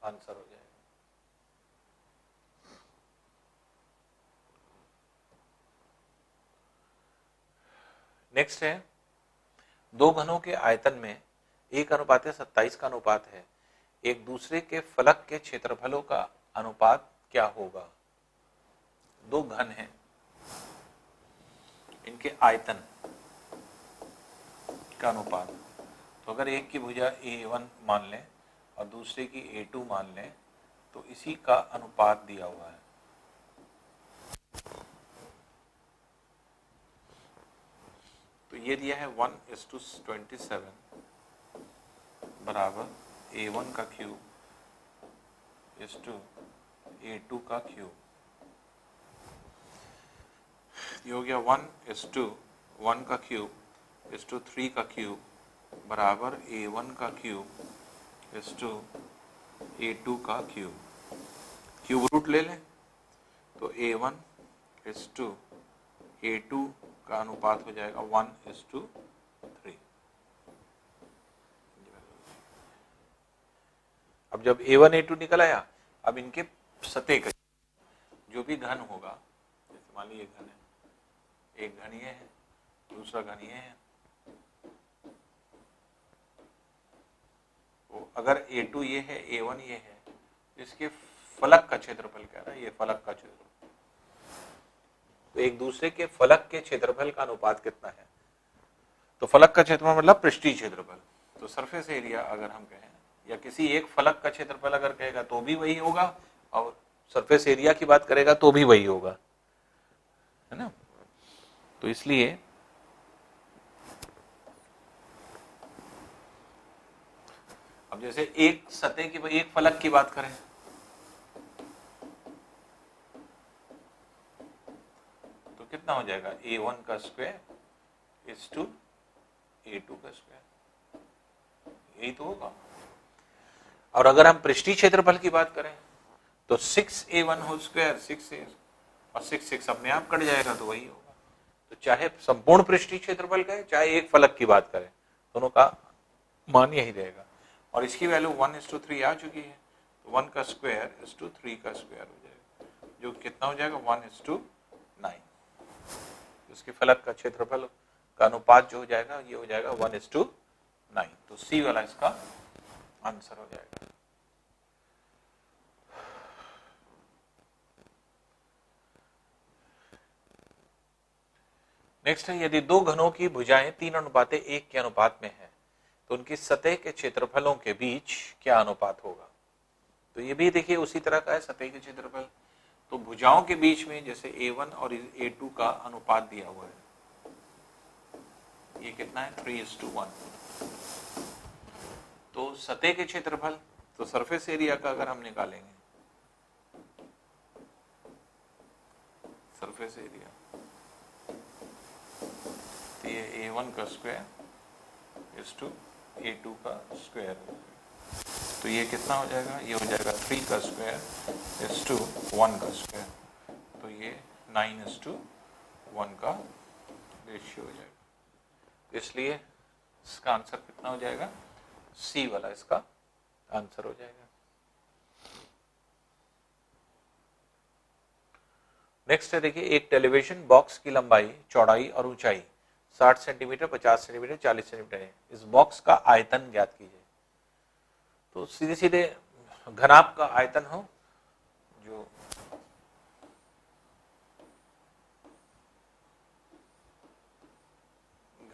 आंसर हो जाएगा। नेक्स्ट है, दो घनों के आयतन में 1:27 का अनुपात है, एक दूसरे के फलक के क्षेत्रफलों का अनुपात क्या होगा। दो घन हैं, इनके आयतन का अनुपात, तो अगर एक की भुजा A1 मान लें और दूसरे की A2 मान लें तो इसी का अनुपात दिया हुआ है। तो ये दिया है 1:27 बराबर A1 का क्यूब A2 का क्यूब। ये हो गया 1:1 का क्यूब 3 का क्यूब बराबर A1 का क्यूब A2 का क्यूब। क्यूब रूट ले लें तो A1 A2 का अनुपात हो जाएगा 1:3। अब जब A1 A2 निकल आया, अब इनके सतह का जो भी घन होगा, जैसे मान लीजिए घन है, एक घन ये है, दूसरा घन ये है, तो अगर A2 ये है A1 ये है, इसके फलक का क्षेत्रफल कह रहा है, ये फलक का क्षेत्रफल, तो एक दूसरे के फलक के क्षेत्रफल का अनुपात कितना है। तो फलक का क्षेत्रफल मतलब पृष्ठीय क्षेत्रफल, तो सरफेस एरिया अगर हम कहें या किसी एक फलक का क्षेत्रफल अगर कहेगा तो भी वही होगा, और सरफेस एरिया की बात करेगा तो भी वही होगा, है ना। तो इसलिए अब जैसे एक सतह की, एक फलक की बात करें तो कितना हो जाएगा A1 का स्क्वायर A2 का स्क्वायर, यही तो होगा। और अगर हम पृष्ठीय क्षेत्रफल की बात करें तो 6A1 होल स्क्वायर 6A और 6 अपने आप कट जाएगा तो वही होगा। तो चाहे संपूर्ण पृष्ठीय क्षेत्रफल कहें चाहे एक फलक की बात करें, दोनों का मान यही रहेगा। और इसकी वैल्यू 1:3 आ चुकी है, तो 1 का स्क्वायर 3 का स्क्वायर हो जाएगा, जो कितना हो जाएगा 1:9। इसके फलक का क्षेत्रफल का अनुपात जो हो जाएगा ये हो जाएगा 1:9। तो सी वाला इसका आंसर हो जाएगा। नेक्स्ट है, यदि दो घनों की भुजाएं 3:1 के अनुपात में है तो उनकी सतह के क्षेत्रफलों के बीच क्या अनुपात होगा। तो ये भी देखिए उसी तरह का है, सतह के क्षेत्रफल। तो भुजाओं के बीच में जैसे A1 और A2 का अनुपात दिया हुआ है, ये कितना है 3:1। तो सतह के क्षेत्रफल, तो सरफेस एरिया का अगर हम निकालेंगे, सरफेस एरिया, तो ये A1 का स्क्वायर इज टू A2 का स्क्वायर, तो ये कितना हो जाएगा, ये हो जाएगा 3 का स्क्वायर इज टू 1 का स्क्वायर, तो ये 9:1 का रेशियो हो जाएगा। इसलिए इसका आंसर कितना हो जाएगा, सी वाला इसका आंसर हो जाएगा। नेक्स्ट है देखिए, एक टेलीविजन बॉक्स की लंबाई, चौड़ाई और ऊंचाई 60 सेंटीमीटर, 50 सेंटीमीटर, 40 सेंटीमीटर है। इस बॉक्स का आयतन ज्ञात कीजिए। तो सीधे सीधे घनाभ का आयतन हो, जो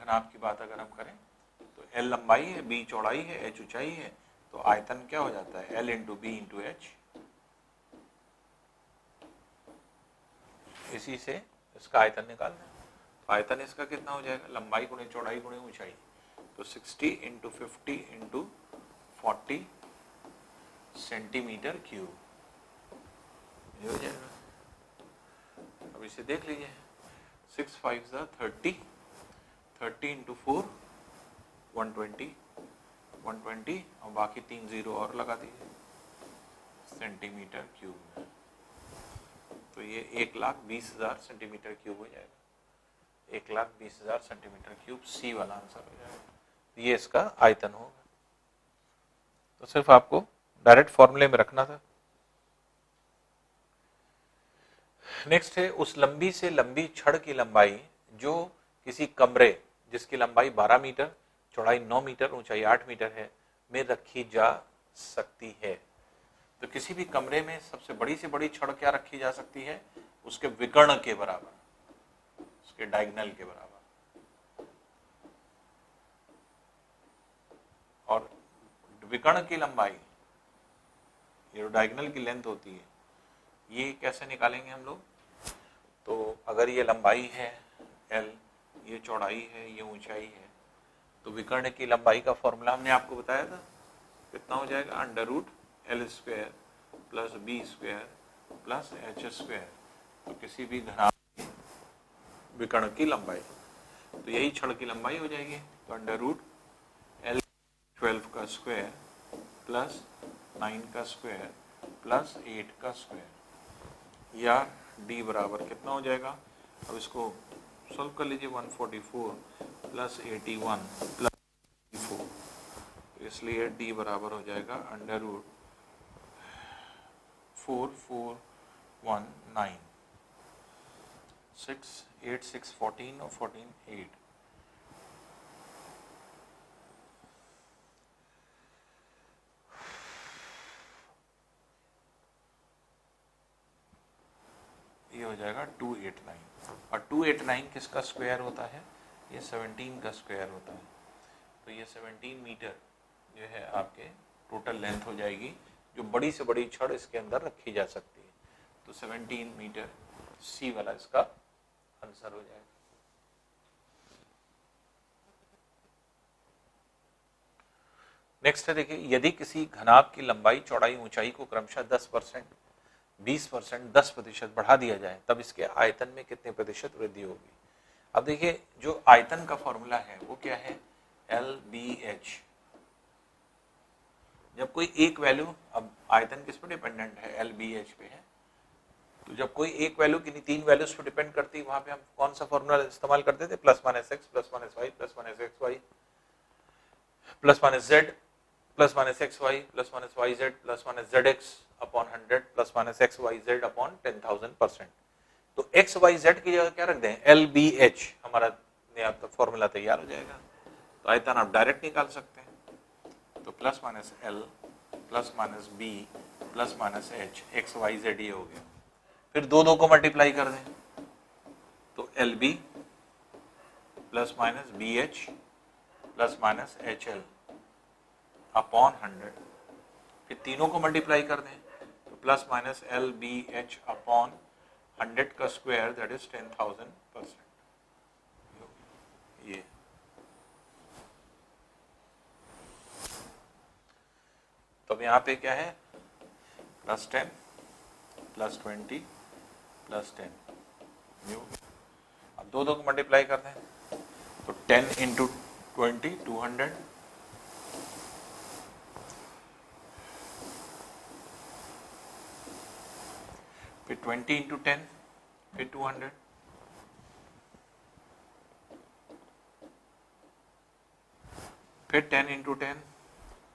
घनाभ की बात अगर हम करें तो L लंबाई है, B चौड़ाई है, H ऊंचाई है, तो आयतन क्या हो जाता है, L into B into H. इसी से इसका आयतन निकालना है। तो आयतन इसका कितना हो जाएगा, लंबाई गुणे चौड़ाई गुणे ऊंचाई, तो 60 इंटू 50 इंटू 40 सेंटीमीटर क्यूब, ये हो जाएगा। अब इसे देख लीजिए, 6 5 30, 30 इंटू 4 120, 120 और बाकी 3 जीरो और लगा दीजिए सेंटीमीटर क्यूब में, तो ये 1,20,000 सेंटीमीटर क्यूब हो जाएगा। 1,20,000 सेंटीमीटर क्यूब सी वाला आंसर हो जाएगा। ये इसका आयतन होगा। तो सिर्फ आपको डायरेक्ट फॉर्मूले में रखना था। नेक्स्ट है, उस लंबी से लंबी छड़ की लंबाई जो किसी कमरे जिसकी लंबाई 12 मीटर, चौड़ाई 9 मीटर, ऊंचाई 8 मीटर है में रखी जा सकती है। तो किसी भी कमरे में सबसे बड़ी से बड़ी छड़ क्या रखी जा सकती है, उसके विकर्ण के बराबर, उसके डायगोनल के बराबर। और विकर्ण की लंबाई, ये डायगोनल की लेंथ होती है, ये कैसे निकालेंगे हम लोग। तो अगर ये लंबाई है L, ये चौड़ाई है, ये ऊंचाई है, तो विकर्ण की लंबाई का फॉर्मूला हमने आपको बताया था, कितना हो जाएगा, √L square plus B square plus H square. तो किसी भी घनाभ की विकर्ण की लंबाई, तो यही छड़ की लंबाई हो जाएगी। तो √L 12 का स्क्वायर प्लस 9 का स्क्वायर प्लस 8 का स्क्वायर, या D बराबर कितना हो जाएगा। अब इसको सॉल्व कर लीजिए, 144 प्लस 81 प्लस 4, इसलिए D बराबर हो जाएगा √4419, 6 8 6 14 और 14 8। ये हो जाएगा 289, और 289 किसका स्क्वायर होता है, ये 17 का स्क्वायर होता है। तो ये 17 मीटर जो है आपके टोटल लेंथ हो जाएगी, जो बड़ी से बड़ी छड़ इसके अंदर रखी जा सकती है। तो 17 मीटर सी वाला इसका आंसर हो जाएगा। नेक्स्ट है देखिए, यदि किसी घनाभ की लंबाई, चौड़ाई, ऊंचाई को क्रमशः 10%, 20%, 10% बढ़ा दिया जाए तब इसके आयतन में कितने प्रतिशत वृद्धि होगी। अब देखिए, जो आयतन का फॉर्मूला है वो क्या है, LBH। जब कोई एक वैल्यू, अब आयतन किस पर डिपेंडेंट है, LBH पे है, तो जब कोई एक वैल्यू किन्हीं 3 वैल्यूज पर डिपेंड करती, वहां पे हम कौन सा फॉर्मूला इस्तेमाल करते थे, +-(x), +-y, +-xy, +-z, +-xy, +-yz, +-zx upon 100, +-xyz upon 10,000%। तो xyz की जगह क्या रख दें, LBH, हमारा नहीं आता फॉर्मूला तैयार हो जाएगा। तो आयतन आप डायरेक्ट निकाल सकते हैं। तो plus minus L plus minus B plus minus H X Y Z ये हो गया। फिर दो को मल्टीप्लाई कर दें तो L B plus minus B H plus minus H L upon 100। फिर तीनों को मल्टीप्लाई कर दें तो plus minus L B H upon 100 का स्क्वायर दैट इज 10,000%। ये तो अब यहाँ पे क्या है प्लस 10 प्लस 20 प्लस 10 न्यू। अब दो को मल्टीप्लाई कर दें तो 10 इंटू 20 200 फिर 20 इंटू 10 फिर 200 फिर 10 इंटू 10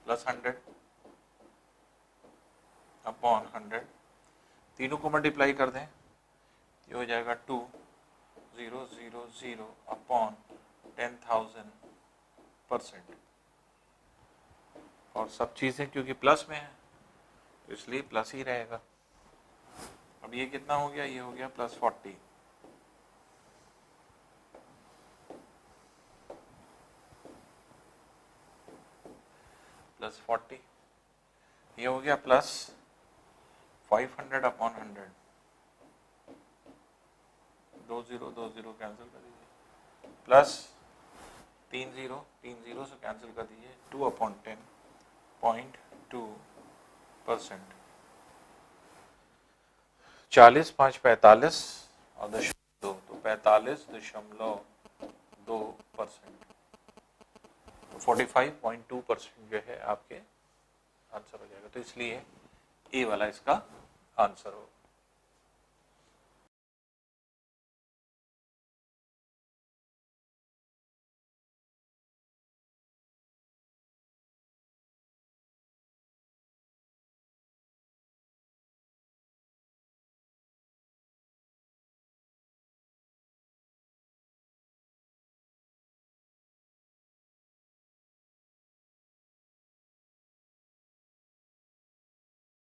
प्लस 100 अपॉन 100। तीनों को मल्टीप्लाई कर दें ये हो जाएगा 2000 अपॉन 10,000%। और सब चीजें क्योंकि प्लस में है तो इसलिए प्लस ही रहेगा। अब ये कितना हो गया, ये हो गया प्लस 40। प्लस 40 ये हो गया प्लस 500 अपॉन 100। 2 0 कैंसिल कर दीजिए प्लस 3 0 से कैंसिल कर दीजिए 2 अपॉन 10.2%। 40 5 45 और 2 तो 45.2%। तो 45.2% जो है आपके आंसर हो जाएगा। तो इसलिए ए वाला इसका आंसर होगा।